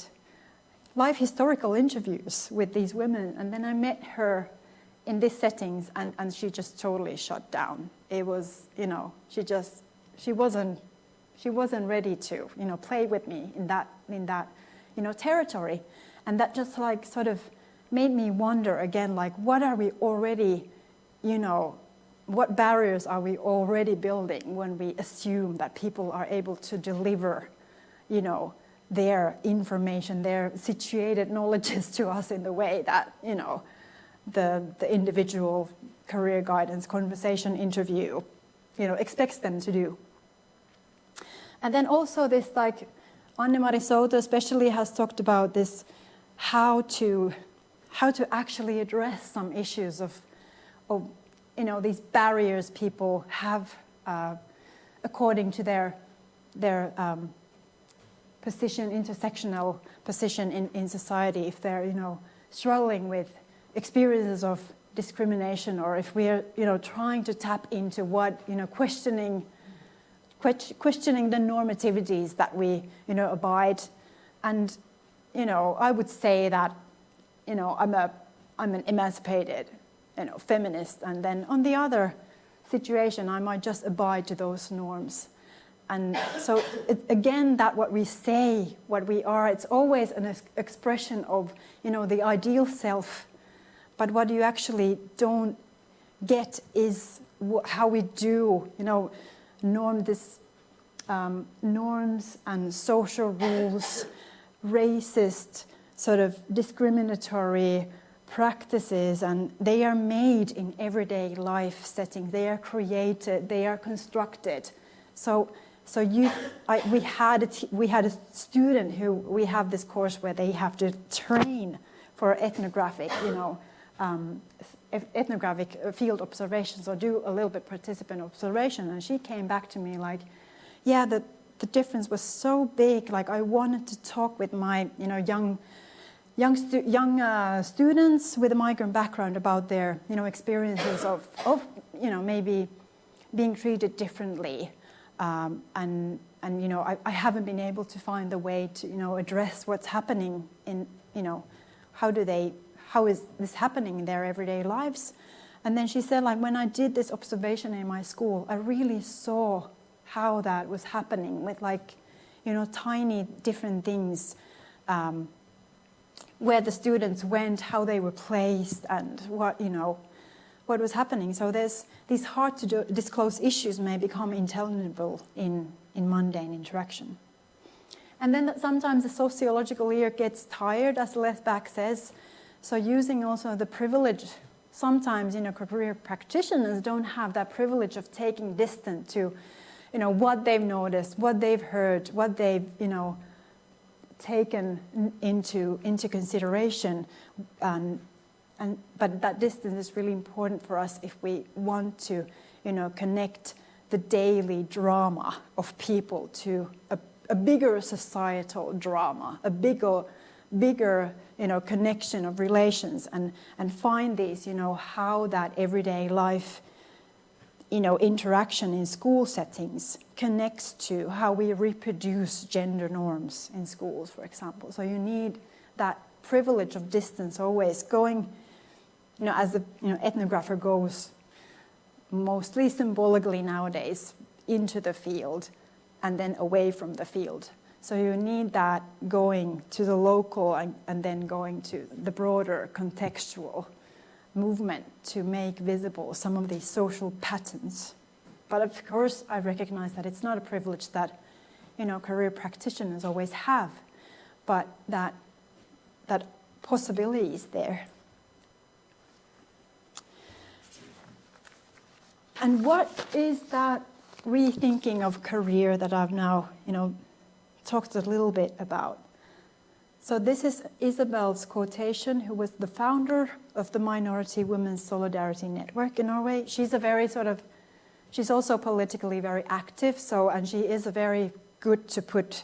live historical interviews with these women, and then I met her in these settings, and she just totally shut down. It was she wasn't ready to play with me in that territory. And that just like sort of made me wonder again, like what are we already, what barriers are we already building when we assume that people are able to deliver, their information, their situated knowledges to us in the way that, the individual career guidance conversation interview, expects them to do. And then also this like, Anne-Mari Soto especially has talked about this, how to actually address some issues of these barriers people have according to their position, intersectional position in society. If they're struggling with experiences of discrimination, or if we're trying to tap into what questioning the normativities that we abide. And I would say that I'm an emancipated feminist, and then on the other situation I might just abide to those norms. And so again, that what we say, what we are, it's always an expression of the ideal self, but what you actually don't get is how we do norms and social rules, racist, sort of discriminatory practices, and they are made in everyday life settings. They are created, they are constructed. So we had a student who, we have this course where they have to train for ethnographic, ethnographic field observations, or do a little bit participant observation, and she came back to me like, yeah, the difference was so big. Like I wanted to talk with my young students with a migrant background about their experiences of maybe being treated differently, and I haven't been able to find the way to address what's happening in how is this happening in their everyday lives. And then she said, like, when I did this observation in my school, I really saw how that was happening with tiny different things, where the students went, how they were placed, and what was happening. So these hard to disclose issues may become intelligible in mundane interaction. And then sometimes the sociological ear gets tired, as Lethbach says. So using also the privilege, sometimes career practitioners don't have that privilege of taking distance to what they've noticed, what they've heard, what they've taken into consideration, but that distance is really important for us if we want to connect the daily drama of people to a bigger societal drama, a bigger connection of relations, and find these how that everyday life interaction in school settings connects to how we reproduce gender norms in schools, for example. So you need that privilege of distance always going, as the ethnographer goes mostly symbolically nowadays into the field and then away from the field. So you need that going to the local and then going to the broader contextual movement to make visible some of these social patterns. But of course, I recognize that it's not a privilege that career practitioners always have, but that possibility is there. And what is that rethinking of career that I've now talked a little bit about? So this is Isabel's quotation, who was the founder of the Minority Women's Solidarity Network in Norway. She's she's also politically very active, and she is very good to put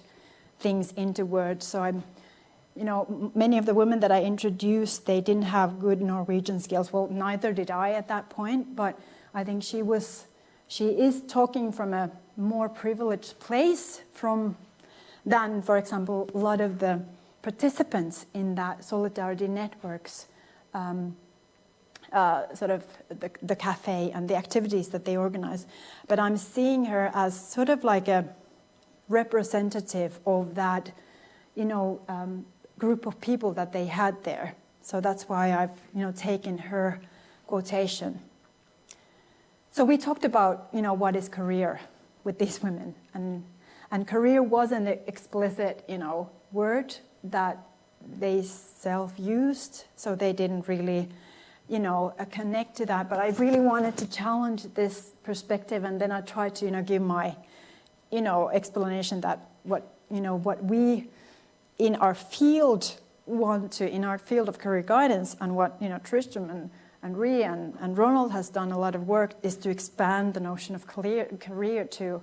things into words. So many of the women that I introduced, they didn't have good Norwegian skills. Well, neither did I at that point, but I think she is talking from a more privileged place than, for example, a lot of the participants in that solidarity networks, sort of the cafe and the activities that they organize. But I'm seeing her as sort of like a representative of that, group of people that they had there. So that's why I've, taken her quotation. So we talked about, what is career with these women, and career wasn't an explicit, word that they self-used, so they didn't really, connect to that. But I really wanted to challenge this perspective, and then I tried to, give my, explanation that what we in our field in our field of career guidance, and what Tristram and Rhea and Ronald has done a lot of work, is to expand the notion of career to,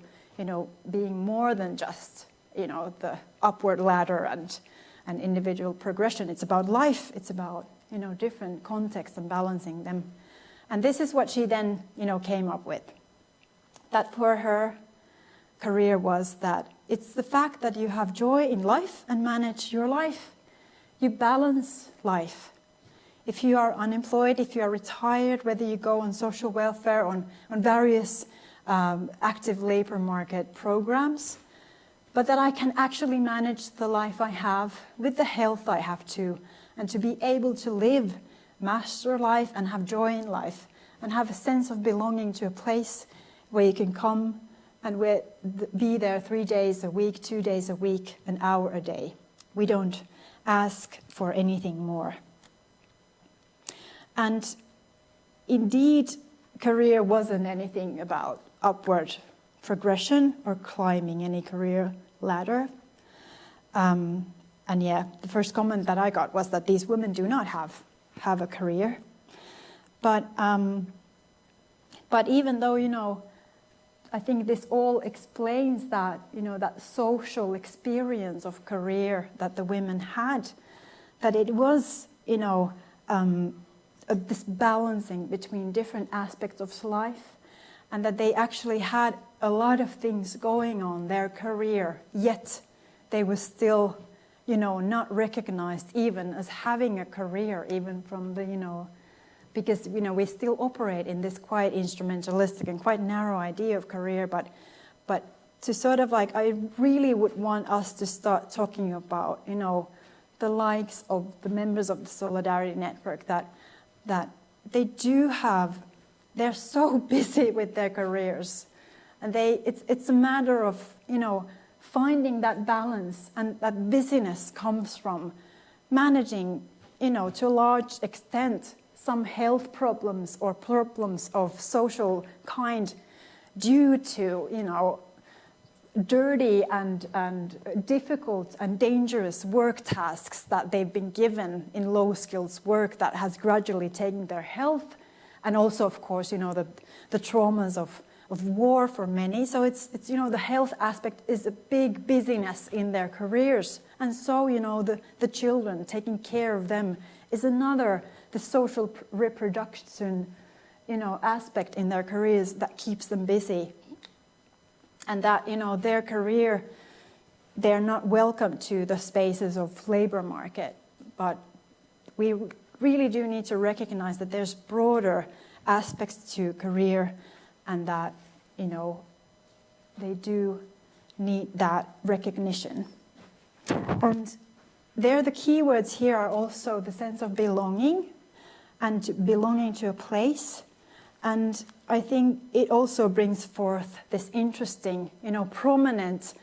being more than just, the upward ladder and individual progression. It's about life. It's about, different contexts and balancing them. And this is what she then, came up with. That for her, career was that it's the fact that you have joy in life and manage your life. You balance life. If you are unemployed, if you are retired, whether you go on social welfare, on various active labor market programs, but that I can actually manage the life I have with the health I have to, and to be able to live, master life, and have joy in life, and have a sense of belonging to a place where you can come and be there 3 days a week, 2 days a week, an hour a day. We don't ask for anything more. And indeed, career wasn't anything about upward progression or climbing any career ladder. And yeah, the first comment that I got was that these women do not have a career. But even though, I think this all explains that, that social experience of career that the women had, that it was, this balancing between different aspects of life, and that they actually had a lot of things going on their career, yet they were still, not recognized even as having a career, even from the, because, we still operate in this quite instrumentalistic and quite narrow idea of career, but to sort of like, I really would want us to start talking about, the likes of the members of the Solidarity Network that they do have, they're so busy with their careers, and it's a matter of, finding that balance, and that busyness comes from managing, to a large extent, some health problems or problems of social kind due to, dirty and difficult and dangerous work tasks that they've been given in low skills work that has gradually taken their health, and also, of course, the traumas of war for many. So it's the health aspect is a big busyness in their careers, and so the children, taking care of them is another, the social reproduction aspect in their careers that keeps them busy, and that their career, they're not welcome to the spaces of labor market. But we really do need to recognize that there's broader aspects to career, and that, they do need that recognition. And there, the key words here are also the sense of belonging and belonging to a place. And I think it also brings forth this interesting, prominent,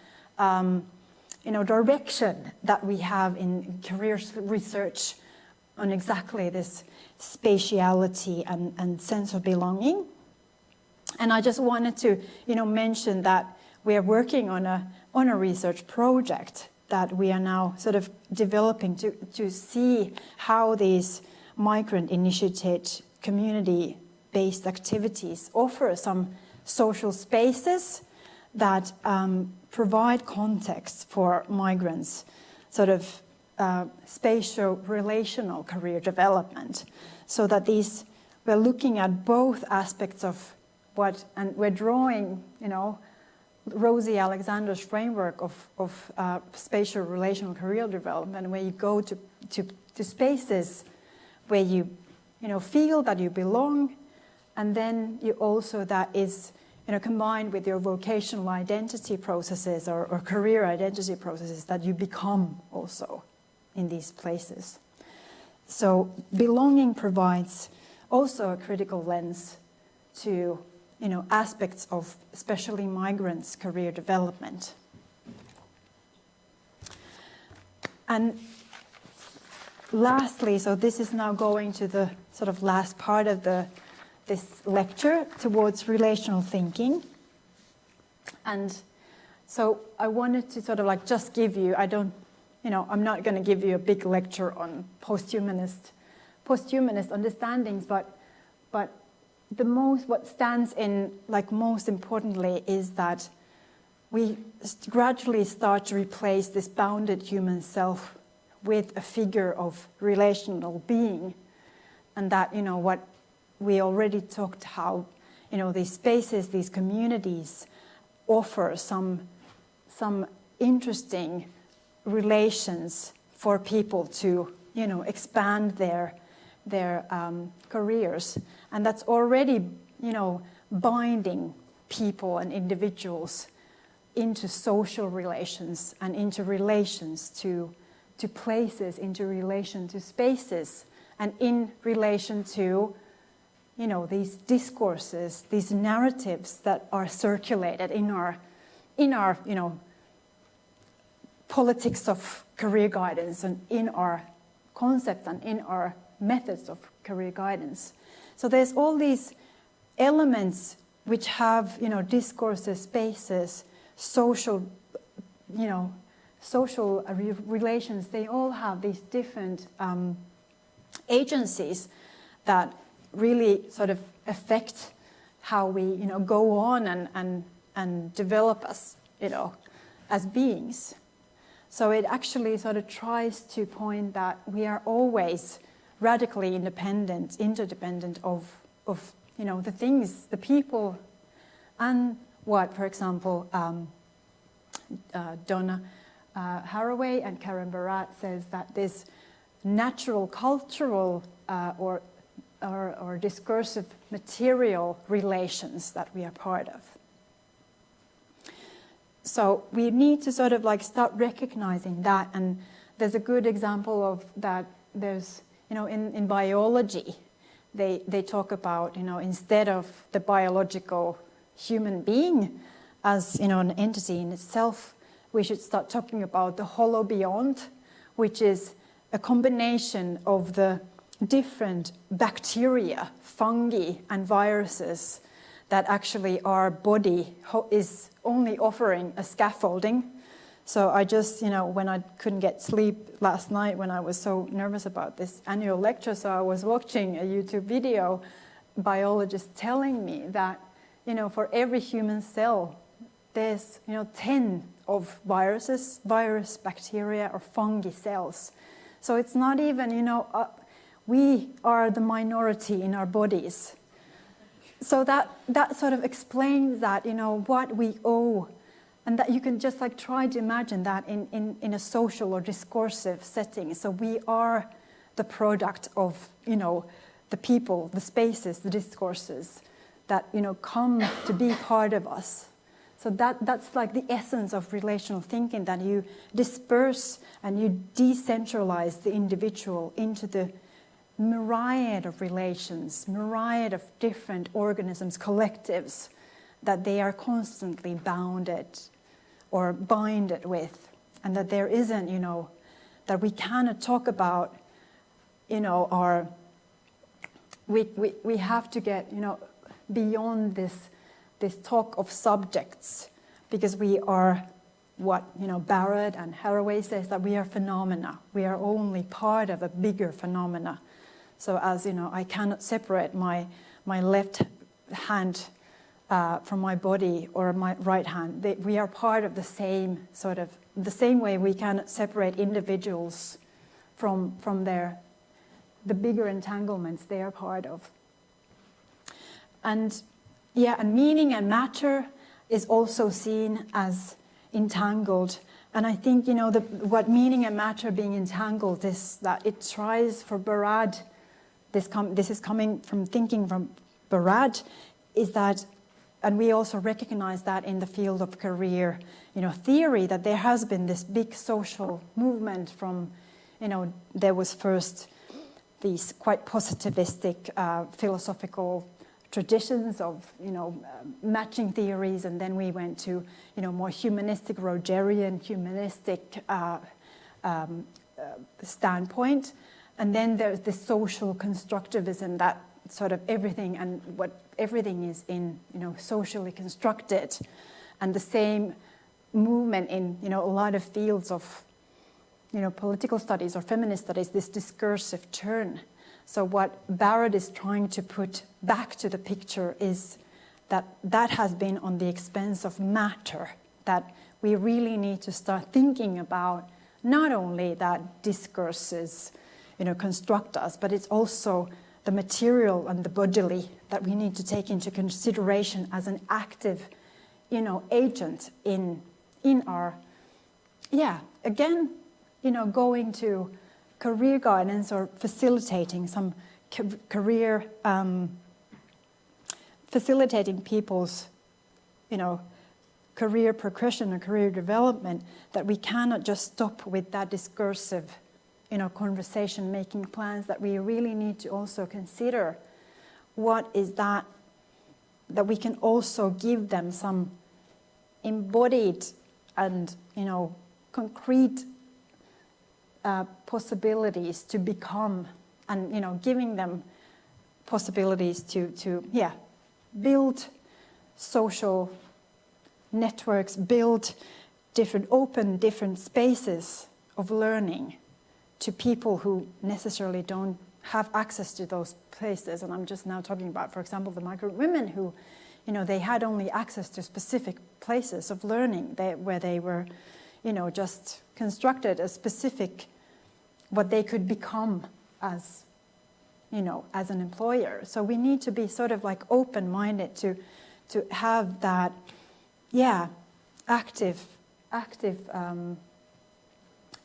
direction that we have in career research on exactly this spatiality and sense of belonging. And I just wanted to, mention that we are working on a research project that we are now sort of developing to see how these migrant-initiated community-based activities offer some social spaces that provide context for migrants, sort of spatial relational career development, so that we're looking at both aspects of and we're drawing, Rosie Alexander's framework of spatial relational career development, where you go to spaces where you, feel that you belong, and then you also that is, combined with your vocational identity processes or career identity processes, that you become also in these places. So belonging provides also a critical lens to aspects of especially migrants' career development. And lastly, so this is now going to the sort of last part of this lecture towards relational thinking. And so I wanted to sort of like just give you, I'm not going to give you a big lecture on post-humanist understandings, but what stands in, like, most importantly, is that we gradually start to replace this bounded human self with a figure of relational being, and that, what we already talked how, these spaces, these communities offer some interesting relations for people to, expand their careers, and that's already, binding people and individuals into social relations and into relations to places, into relation to spaces, and in relation to, these discourses, these narratives that are circulated in our politics of career guidance, and in our concepts and in our methods of career guidance. So there's all these elements which have, discourses, spaces, social relations. They all have these different agencies that really sort of affect how we, go on and develop as, as beings. So it actually sort of tries to point that we are always radically independent, interdependent of the things, the people, and what, for example, Donna Haraway and Karen Barat says, that this natural, cultural, or discursive material relations that we are part of. So we need to sort of like start recognizing that, and there's a good example of that. There's, in biology, they talk about, instead of the biological human being as, an entity in itself, we should start talking about the holobeyond, which is a combination of the different bacteria, fungi, and viruses that actually our body is only offering a scaffolding. So I just, when I couldn't get sleep last night when I was so nervous about this annual lecture, so I was watching a YouTube video, biologist telling me that, for every human cell, there's, 10 of virus, bacteria, or fungi cells. So it's not even, we are the minority in our bodies. So that sort of explains that, what we owe, and that you can just like try to imagine that in a social or discursive setting. So we are the product of, the people, the spaces, the discourses that, come to be part of us. So that's like the essence of relational thinking, that you disperse and you decentralize the individual into the myriad of relations, myriad of different organisms, collectives, that they are constantly bounded or binded with, and that there isn't, that we cannot talk about, we have to get, beyond this talk of subjects, because we are what, Barrett and Haraway says, that we are phenomena. We are only part of a bigger phenomena. So as, I cannot separate my left hand from my body, or my right hand. We are part of the same sort of, the same way we cannot separate individuals from the bigger entanglements they are part of. And meaning and matter is also seen as entangled. And I think, what meaning and matter being entangled is that it tries for Barad, this is coming from thinking from Barad, is that, and we also recognize that in the field of career, theory, that there has been this big social movement from, there was first these quite positivistic philosophical traditions of, matching theories, and then we went to, more humanistic, Rogerian, humanistic standpoint. And then there's this social constructivism, that sort of everything, and what everything is in, socially constructed. And the same movement in, a lot of fields of, political studies or feminist studies, this discursive turn. So what Barrett is trying to put back to the picture is that has been on the expense of matter, that we really need to start thinking about not only that discourses, construct us, but it's also the material and the bodily that we need to take into consideration as an active, agent in our, again, going to career guidance or facilitating some career, facilitating people's, career progression or career development, that we cannot just stop with that discursive, conversation, making plans, that we really need to also consider what is that we can also give them some embodied and, concrete possibilities to become, and, giving them possibilities to build social networks, build different spaces of learning to people who necessarily don't have access to those places. And I'm just now talking about, for example, the migrant women who, they had only access to specific places of learning where they were, just constructed a specific, what they could become as, as an employer. So we need to be sort of like open-minded to have that, active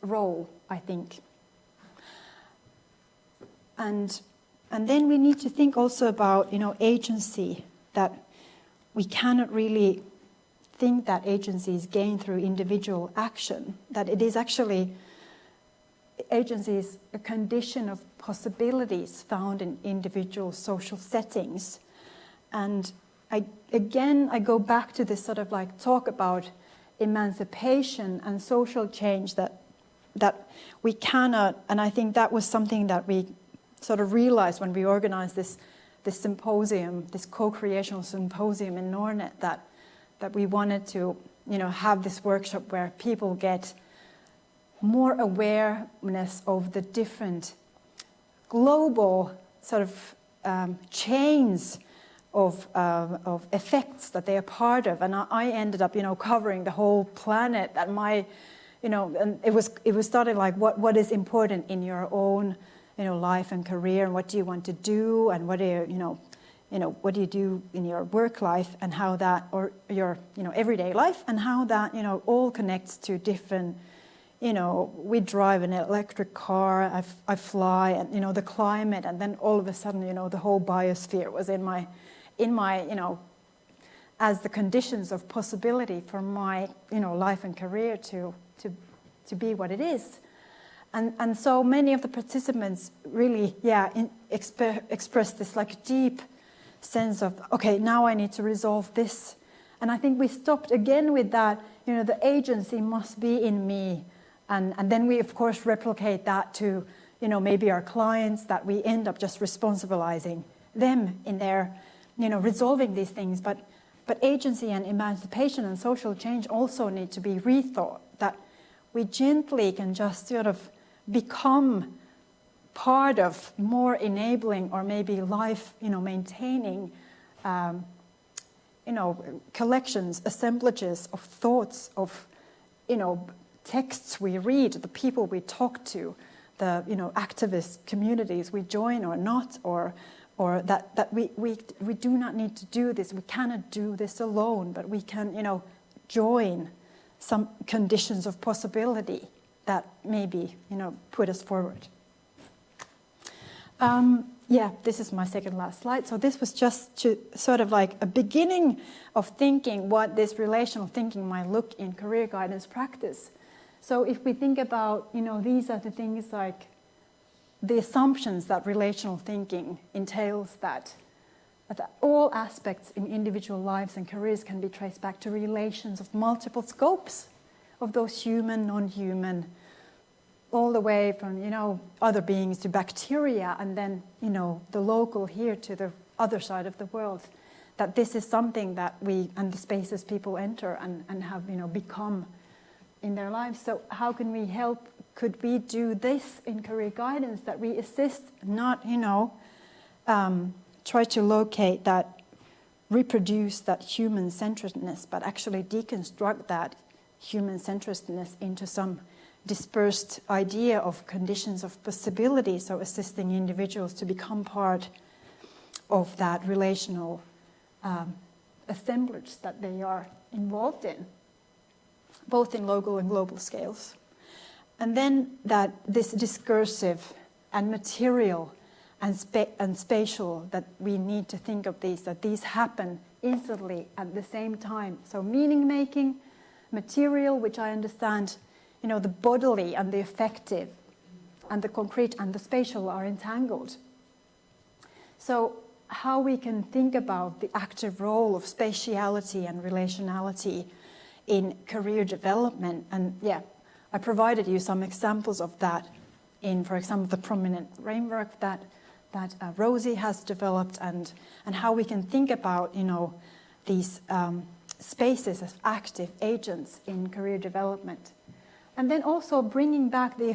role, I think. And then we need to think also about, agency, that we cannot really think that agency is gained through individual action, that it is actually, agency is a condition of possibilities found in individual social settings. And I go back to this sort of like talk about emancipation and social change that we cannot, and I think that was something that we sort of realized when we organized this symposium, this co-creational symposium in Nornet, that we wanted to, have this workshop where people get more awareness of the different global sort of chains of effects that they are part of. And I ended up, covering the whole planet. That and it was started like what is important in your own, life and career, and what do you want to do, and what do what do you do in your work life, and how that, or your, everyday life, and how that, all connects to different. We drive an electric car, I fly, and, the climate, and then all of a sudden, the whole biosphere was in my, as the conditions of possibility for my, life and career to be what it is. And so many of the participants really, expressed this like deep sense of, okay, now I need to resolve this. And I think we stopped again with that, the agency must be in me. And then we, of course, replicate that to, maybe our clients, that we end up just responsibilizing them in their, resolving these things. But agency and emancipation and social change also need to be rethought, that we gently can just sort of become part of more enabling or maybe life, maintaining, collections, assemblages of thoughts, of, texts we read, the people we talk to, the activist communities we join or not, or that we do not need to do this. We cannot do this alone, but we can join some conditions of possibility that maybe put us forward. This is my second last slide. So this was just to sort of like a beginning of thinking what this relational thinking might look in career guidance practice. So if we think about, these are the things like the assumptions that relational thinking entails, that all aspects in individual lives and careers can be traced back to relations of multiple scopes of those human, non-human, all the way from, other beings to bacteria, and then, the local here to the other side of the world. That this is something that we, and the spaces people enter and have, become in their lives. So how can we help? Could we do this in career guidance, that we assist, not, try to locate that, reproduce that human-centeredness, but actually deconstruct that human-centeredness into some dispersed idea of conditions of possibility, so assisting individuals to become part of that relational assemblage that they are involved in, both in local and global scales. And then that this discursive and material and spatial, that we need to think of these, that these happen instantly at the same time. So meaning making, material, which I understand, the bodily and the affective and the concrete and the spatial are entangled. So how we can think about the active role of spatiality and relationality in career development. And I provided you some examples of that in, for example, the prominent framework that Rosie has developed, and how we can think about, these spaces as active agents in career development. And then also bringing back the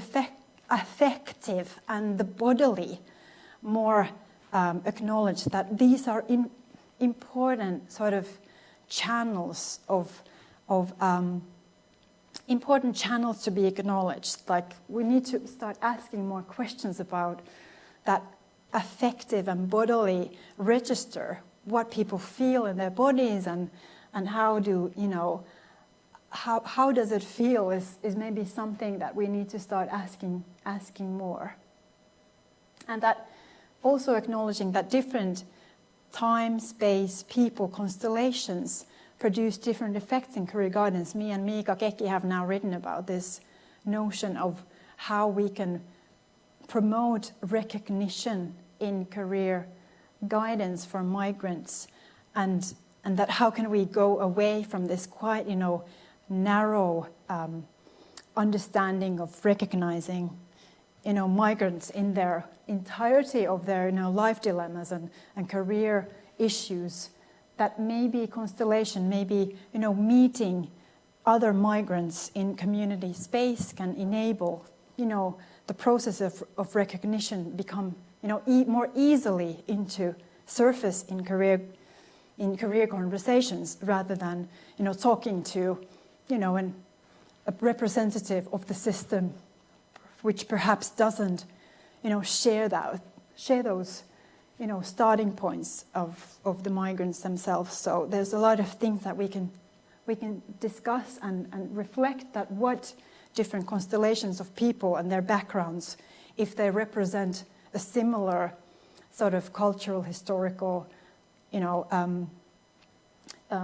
affective and the bodily more acknowledged, that these are important sort of channels of important channels to be acknowledged. Like, we need to start asking more questions about that affective and bodily register what people feel in their bodies, and how do, how does it feel is maybe something that we need to start asking more. And that also acknowledging that different time, space, people, constellations produce different effects in career guidance. Me and Mika Kekki have now written about this notion of how we can promote recognition in career guidance for migrants, and that how can we go away from this quite, narrow understanding of recognizing, migrants in their entirety of their, life dilemmas and career issues, that maybe constellation, maybe, meeting other migrants in community space can enable, the process of recognition become, more easily into surface in career conversations, rather than, talking to, a representative of the system, which perhaps doesn't, share those, starting points of the migrants themselves. So there's a lot of things that we can discuss and reflect, that what different constellations of people and their backgrounds, if they represent a similar sort of cultural, historical,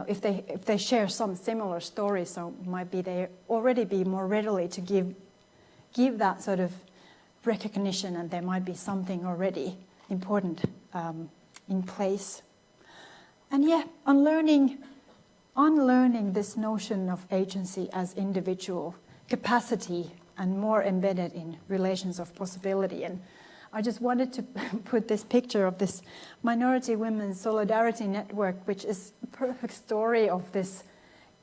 if they share some similar stories, so might be they already be more readily to give that sort of recognition, and there might be something already important in place. And yeah, unlearning this notion of agency as individual capacity and more embedded in relations of possibility. And I just wanted to put this picture of this Minority Women's Solidarity Network, which is a perfect story of this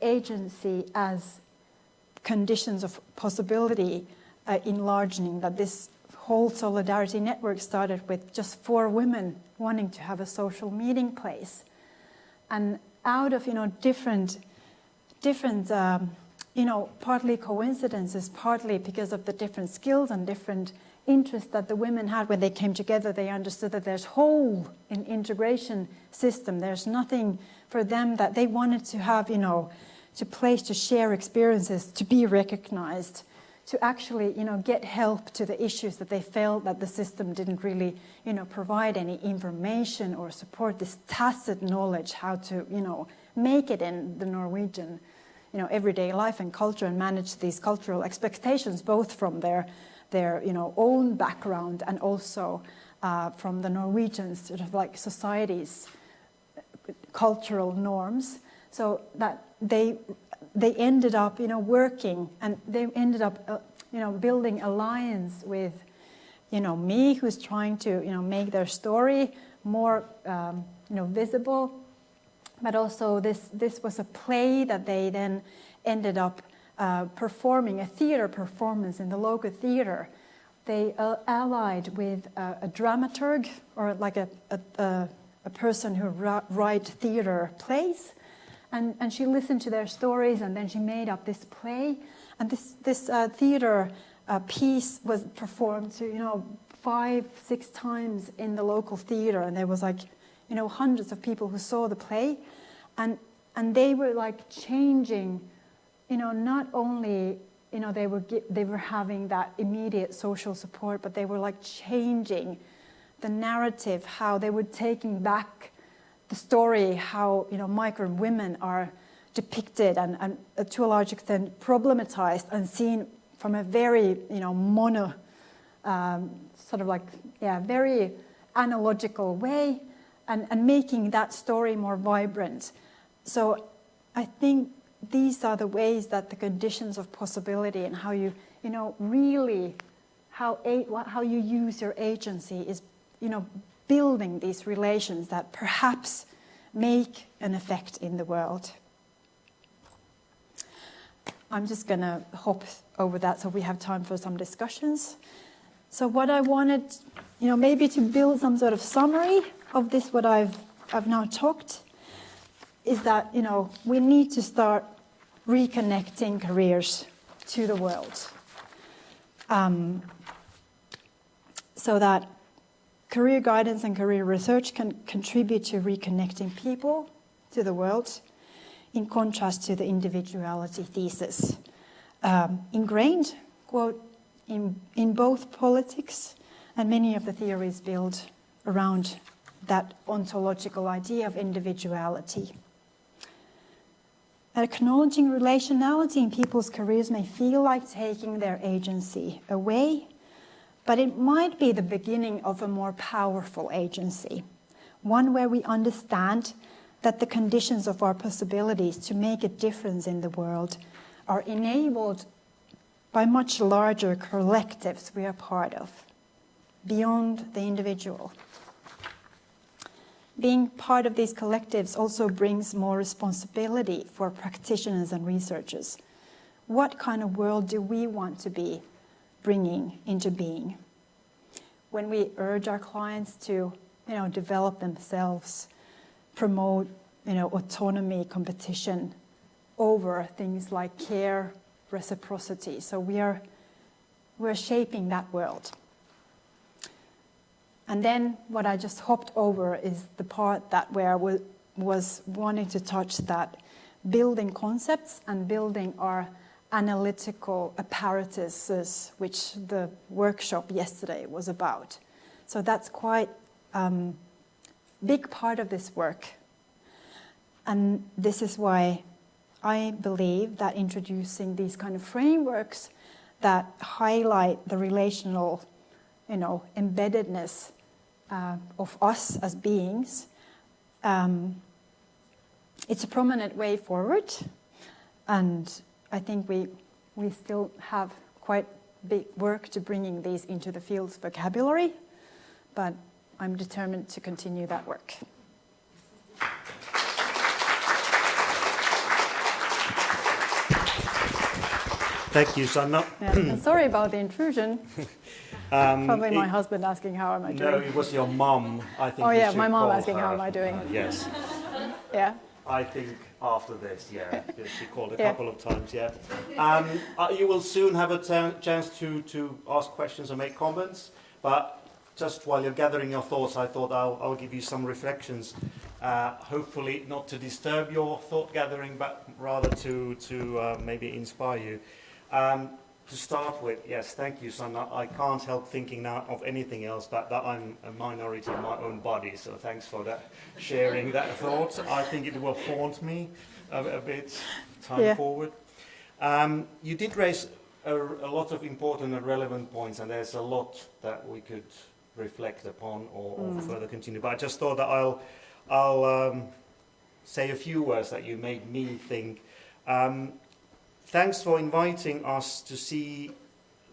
agency as conditions of possibility enlarging, that this whole solidarity network started with just 4 women wanting to have a social meeting place. And out of, different partly coincidences, partly because of the different skills and different interests that the women had when they came together, they understood that there's hole in integration system. There's nothing for them, that they wanted to have, to place, to share experiences, to be recognized, to actually, get help to the issues that they felt that the system didn't really, provide any information or support, this tacit knowledge how to, make it in the Norwegian, everyday life and culture, and manage these cultural expectations, both from their own background and also from the Norwegian sort of like society's cultural norms. So that they ended up, working, and they ended up, building alliance with, me, who's trying to, make their story more, visible. But also this was a play that they then ended up performing, a theater performance in the local theater. They allied with a dramaturg, or like a person who write theater plays, and she listened to their stories, and then she made up this play. And this theater piece was performed to 5-6 times in the local theater, and there was like hundreds of people who saw the play, and they were like changing. Not only, they were having that immediate social support, but they were like changing the narrative, how they were taking back the story, how, migrant women are depicted and to a large extent problematized and seen from a very, mono, sort of like, very analogical way, and making that story more vibrant. So I think these are the ways that the conditions of possibility and how you, really, how you use your agency is, building these relations that perhaps make an effect in the world. I'm just going to hop over that so we have time for some discussions. So what I wanted, maybe to build some sort of summary of this, what I've now talked, is that, we need to start reconnecting careers to the world. So that career guidance and career research can contribute to reconnecting people to the world, in contrast to the individuality thesis, ingrained, quote, in both politics and many of the theories build around that ontological idea of individuality. Acknowledging relationality in people's careers may feel like taking their agency away, but it might be the beginning of a more powerful agency, one where we understand that the conditions of our possibilities to make a difference in the world are enabled by much larger collectives we are part of, beyond the individual. Being part of these collectives also brings more responsibility for practitioners and researchers. What kind of world do we want to be bringing into being? When we urge our clients to, develop themselves, promote, autonomy, competition over things like care, reciprocity. So we're shaping that world. And then what I just hopped over is the part that where I was wanting to touch that building concepts and building our analytical apparatuses, which the workshop yesterday was about. So that's quite big part of this work. And this is why I believe that introducing these kind of frameworks that highlight the relational, embeddedness of us as beings, it's a prominent way forward. And I think we still have quite big work to bringing these into the field's vocabulary, but I'm determined to continue that work. Thank you, Sanna. Yeah, and sorry about the intrusion. Probably my husband asking how am I doing. No, it was your mum. I think. Oh yeah, my mom asking how am I doing. Yes. Yeah. I think after this, yeah, she called a couple of times, yeah. You will soon have a chance to ask questions and make comments, but just while you're gathering your thoughts, I thought I'll give you some reflections, hopefully not to disturb your thought gathering, but rather to maybe inspire you. To start with, yes, thank you, Sanna. I can't help thinking now of anything else but that I'm a minority in my own body, so thanks for that, sharing that thought. I think it will haunt me a bit forward. You did raise a lot of important and relevant points, and there's a lot that we could reflect upon or further continue. But I just thought that I'll say a few words that you made me think. Thanks for inviting us to see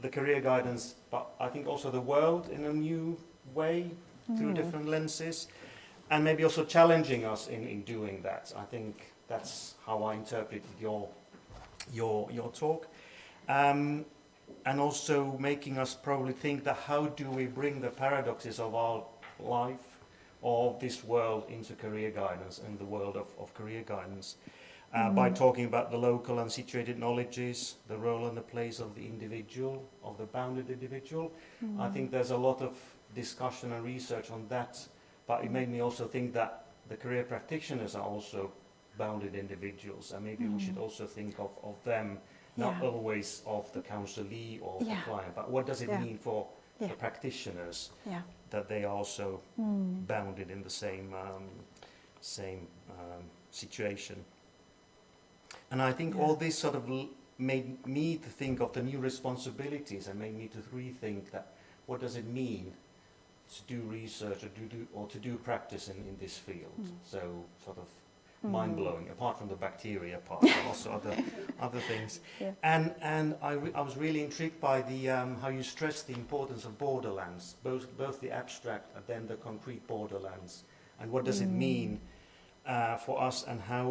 the career guidance, but I think also the world in a new way, through different lenses, and maybe also challenging us in doing that. I think that's how I interpreted your talk. And also making us probably think that how do we bring the paradoxes of our life or of this world into career guidance and the world of career guidance. By talking about the local and situated knowledges, the role and the place of the individual, of the bounded individual. I think there's a lot of discussion and research on that, but it made me also think that the career practitioners are also bounded individuals, and maybe we should also think of them, not always of the counselee or the client, but what does it mean for the practitioners that they are also bounded in the same situation. And I think all this sort of made me to think of the new responsibilities and made me to rethink that what does it mean to do research or to do practice in this field. So sort of mind-blowing, apart from the bacteria part, but also other things. And I was really intrigued by the how you stress the importance of borderlands, both the abstract and then the concrete borderlands, and what does it mean for us, and how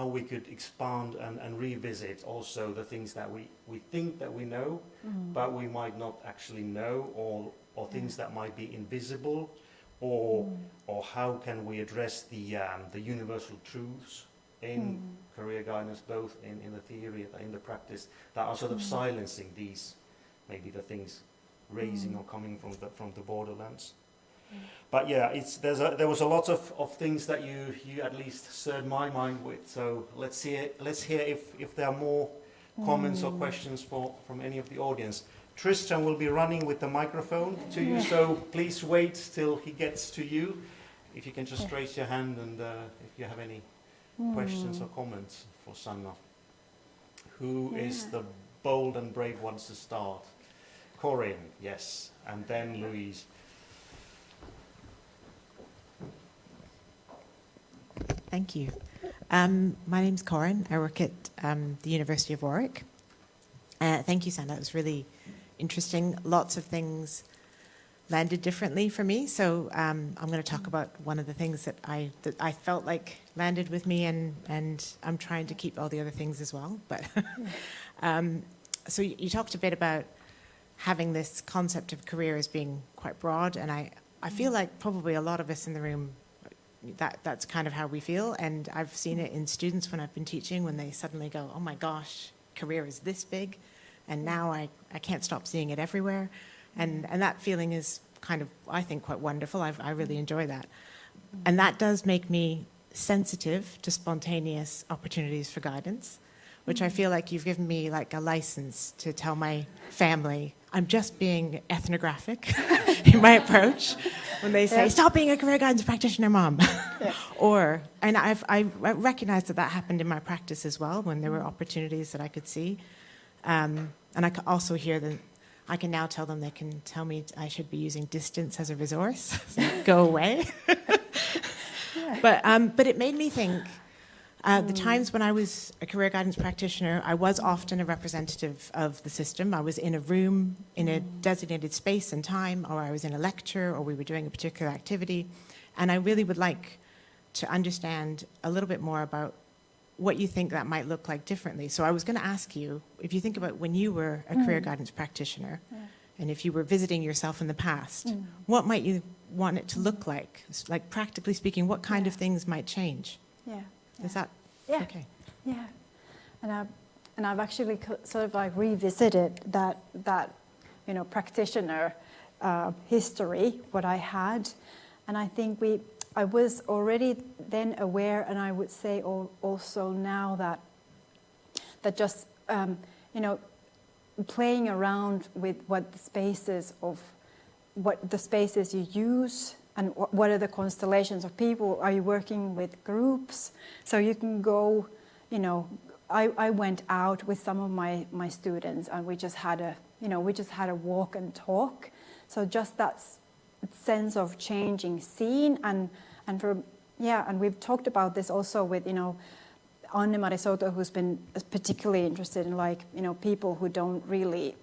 we could expand and revisit also the things that we think that we know, but we might not actually know, or things that might be invisible, or how can we address the universal truths in career guidance, both in the theory and in the practice, that are sort of silencing these, maybe the things raising or coming from the borderlands. But yeah, there was a lot of things that you at least stirred my mind with. So let's hear if there are more comments or questions from any of the audience. Tristan will be running with the microphone to you, so please wait till he gets to you. If you can just raise your hand and if you have any questions or comments for Sanna. Who is the bold and brave ones to start? Corinne, yes, and then Louise. Thank you. My name's Corinne. I work at the University of Warwick. Thank you, Sanna. It was really interesting. Lots of things landed differently for me. So I'm going to talk about one of the things that I felt like landed with me, and I'm trying to keep all the other things as well. But so you talked a bit about having this concept of career as being quite broad, and I feel like probably a lot of us in the room, that's kind of how we feel. And I've seen it in students when I've been teaching, when they suddenly go, oh my gosh, career is this big, and now I can't stop seeing it everywhere. And that feeling is kind of, I think, quite wonderful. I really enjoy that. And that does make me sensitive to spontaneous opportunities for guidance, which I feel like you've given me like a license to tell my family I'm just being ethnographic in my approach when they say, stop being a career guidance practitioner, Mom. And I recognize that happened in my practice as well, when there were opportunities that I could see. And I could also hear that I can now tell them, they can tell me I should be using distance as a resource, so go away. But it made me think, the times when I was a career guidance practitioner, I was often a representative of the system. I was in a room, in a designated space and time, or I was in a lecture, or we were doing a particular activity. And I really would like to understand a little bit more about what you think that might look like differently. So I was going to ask you, if you think about when you were a career guidance practitioner, and if you were visiting yourself in the past, what might you want it to look like? Like, practically speaking, what kind of things might change? Is that okay? Yeah, and I've actually sort of like revisited that practitioner history, what I had, and I think I was already then aware, and I would say also now that just playing around with what the spaces you use. And what are the constellations of people? Are you working with groups? So you can go, I went out with some of my students, and we just had a walk and talk. So just that sense of changing scene, and we've talked about this also with Anne-Mari Soto, who's been particularly interested in people who don't really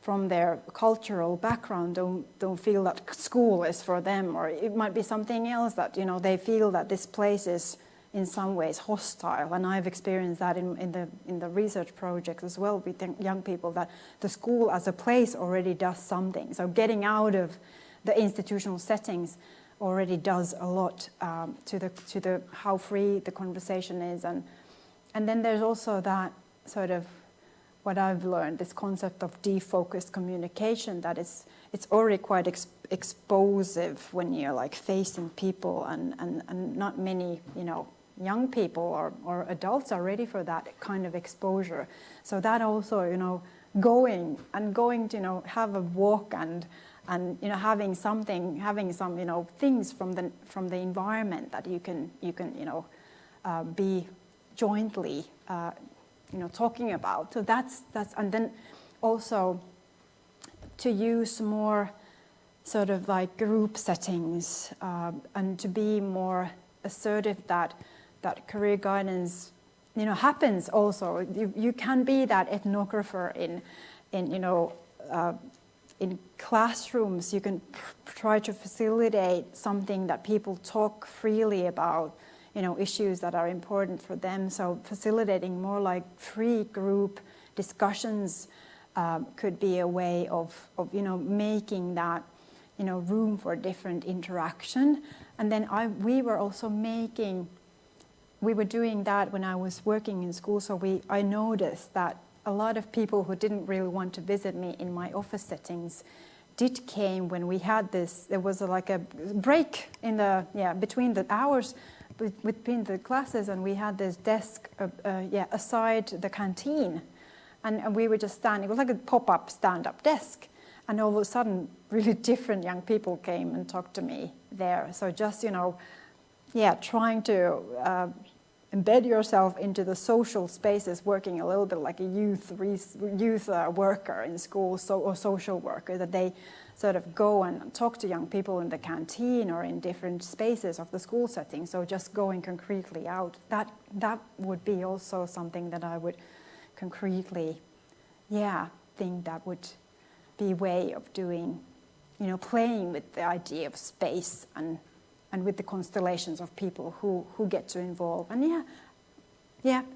from their cultural background don't feel that school is for them, or it might be something else that they feel that this place is in some ways hostile. And I've experienced that in the research projects as well with young people, that the school as a place already does something. So getting out of the institutional settings already does a lot to the how free the conversation is, and then there's also that sort of what I've learned, this concept of defocused communication, that it's already quite explosive when you're like facing people, and not many young people or adults are ready for that kind of exposure. So that also going to have a walk and having some things from the environment that you can be jointly talking about. So that's and then also to use more sort of like group settings, and to be more assertive that career guidance happens also. You can be that ethnographer in classrooms. You can try to facilitate something that people talk freely about, issues that are important for them. So facilitating more like free group discussions could be a way of making that room for different interaction. And then we were doing that when I was working in school. So I noticed that a lot of people who didn't really want to visit me in my office settings did came when we had this, there was like a break in the, between the hours, between the classes, and we had this desk, aside the canteen. And we were just standing, it was like a pop-up stand-up desk. And all of a sudden, really different young people came and talked to me there. So just, trying to embed yourself into the social spaces, working a little bit like a youth worker in school, or social worker, that they sort of go and talk to young people in the canteen or in different spaces of the school setting. So just going concretely out, that would be also something that I would concretely, think that would be a way of doing, playing with the idea of space and with the constellations of people who get to involve. And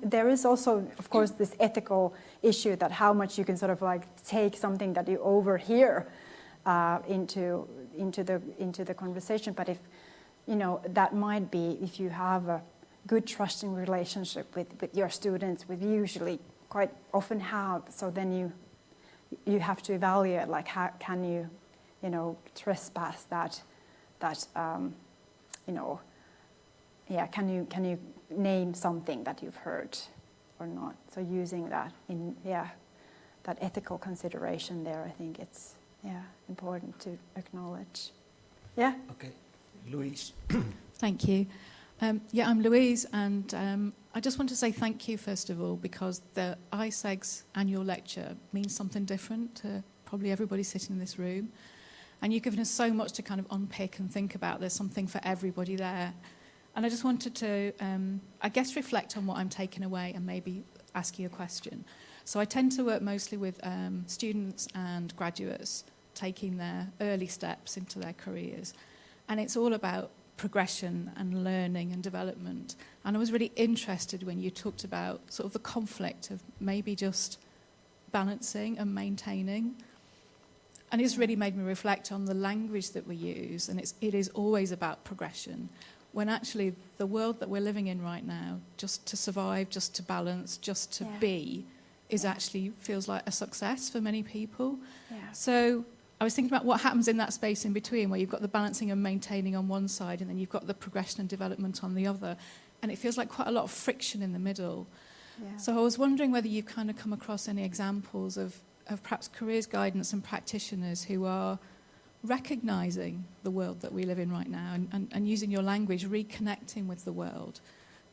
there is also, of course, this ethical issue that how much you can sort of like take something that you overhear into the conversation. But if, that might be if you have a good trusting relationship with your students, we usually quite often have, so then you have to evaluate, like, how can you, trespass that can you name something that you've heard or not? So using that in, that ethical consideration there, I think it's, important to acknowledge. Yeah? Okay. Louise. Thank you. I'm Louise, and I just want to say thank you, first of all, because the ISEG's annual lecture means something different to probably everybody sitting in this room. And you've given us so much to kind of unpick and think about. There's something for everybody there. And I just wanted to, reflect on what I'm taking away and maybe ask you a question. So I tend to work mostly with students and graduates taking their early steps into their careers. And it's all about progression and learning and development. And I was really interested when you talked about sort of the conflict of maybe just balancing and maintaining. And it's really made me reflect on the language that we use, and it is always about progression, when actually the world that we're living in right now, just to survive, just to balance, just to be, is actually feels like a success for many people. Yeah. So I was thinking about what happens in that space in between, where you've got the balancing and maintaining on one side, and then you've got the progression and development on the other. And it feels like quite a lot of friction in the middle. Yeah. So I was wondering whether you've kind of come across any examples of perhaps careers guidance and practitioners who are recognising the world that we live in right now and using your language, reconnecting with the world,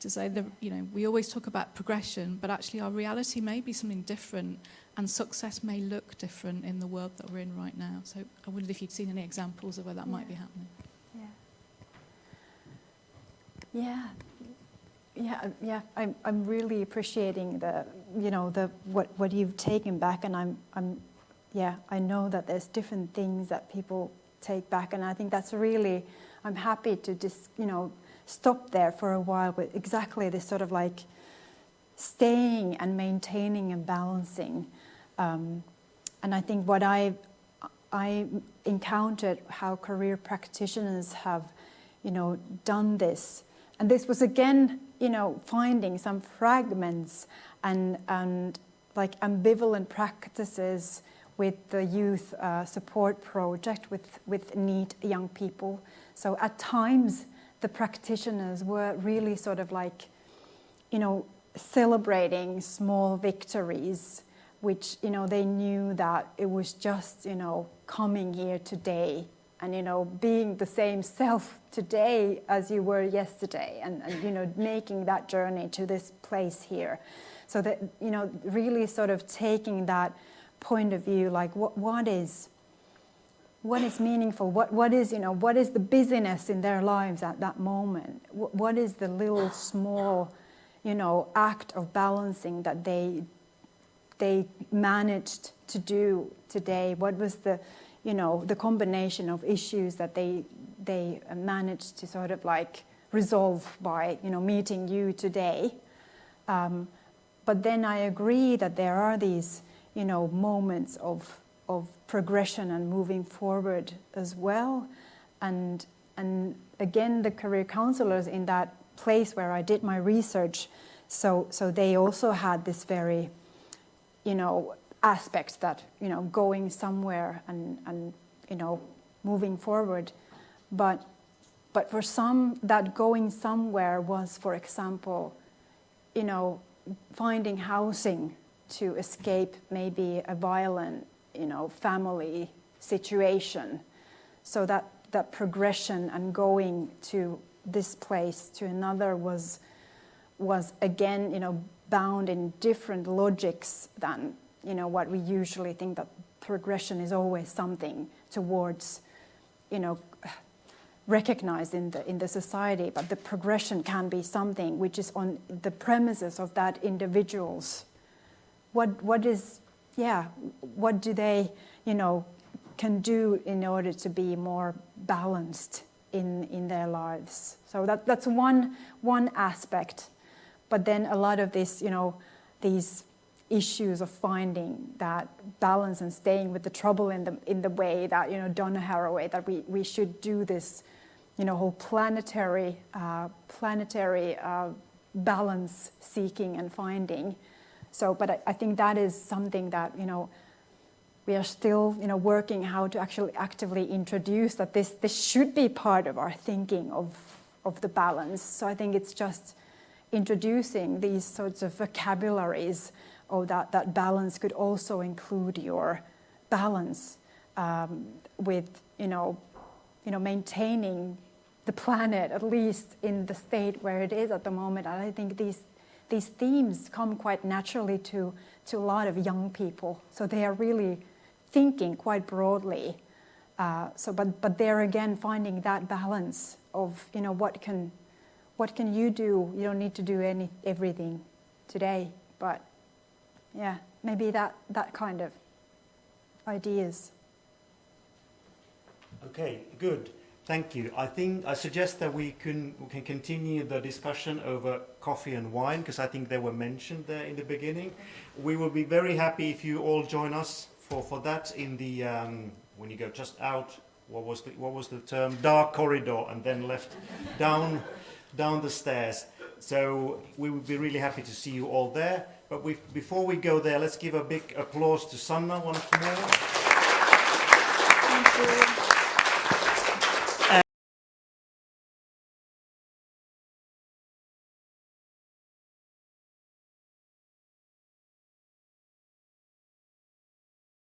to say that, we always talk about progression, but actually our reality may be something different, and success may look different in the world that we're in right now. So I wondered if you'd seen any examples of where that might be happening. I'm really appreciating what you've taken back, and I know that there's different things that people take back, and I think that's really, I'm happy to just stop there for a while with exactly this sort of like staying and maintaining and balancing, and I think what I encountered how career practitioners have done this. And this was again, finding some fragments and like ambivalent practices with the youth support project with NEET young people. So at times, the practitioners were really sort of like, celebrating small victories, which, they knew that it was just, coming here today and, being the same self today as you were yesterday and making that journey to this place here. So that, really sort of taking that point of view, like what is meaningful, what is the busyness in their lives at that moment, what is the little small, act of balancing that they managed to do today, what was the the combination of issues that they managed to sort of like resolve by, meeting you today. But then I agree that there are these, moments of progression and moving forward as well. And again, the career counselors in that place where I did my research, so they also had this very, aspect that, going somewhere and moving forward. But for some, that going somewhere was, for example, finding housing to escape maybe a violent, family situation. So that progression and going to this place to another was again, bound in different logics than, what we usually think, that progression is always something towards, recognized in the society, but the progression can be something which is on the premises of that individual's. What do they, can do in order to be more balanced in their lives? So that's one aspect. But then a lot of this, these issues of finding that balance and staying with the trouble in the way that, Donna Haraway, that we should do this, whole planetary balance seeking and finding. So, but I think that is something that, we are still, working how to actually actively introduce that this should be part of our thinking of the balance. So I think it's just introducing these sorts of vocabularies, that balance could also include your balance with, maintaining the planet, at least in the state where it is at the moment. And I think these themes come quite naturally to a lot of young people. So they are really thinking quite broadly. But there again, finding that balance of, what can you do? You don't need to do everything today, but yeah, maybe that kind of ideas. Okay, good. Thank you. I suggest that we can continue the discussion over coffee and wine, because I think they were mentioned there in the beginning. We will be very happy if you all join us for that in the when you go just out. What was the term? Dark corridor, and then left down the stairs. So we would be really happy to see you all there. But before we go there, let's give a big applause to Sanna once more.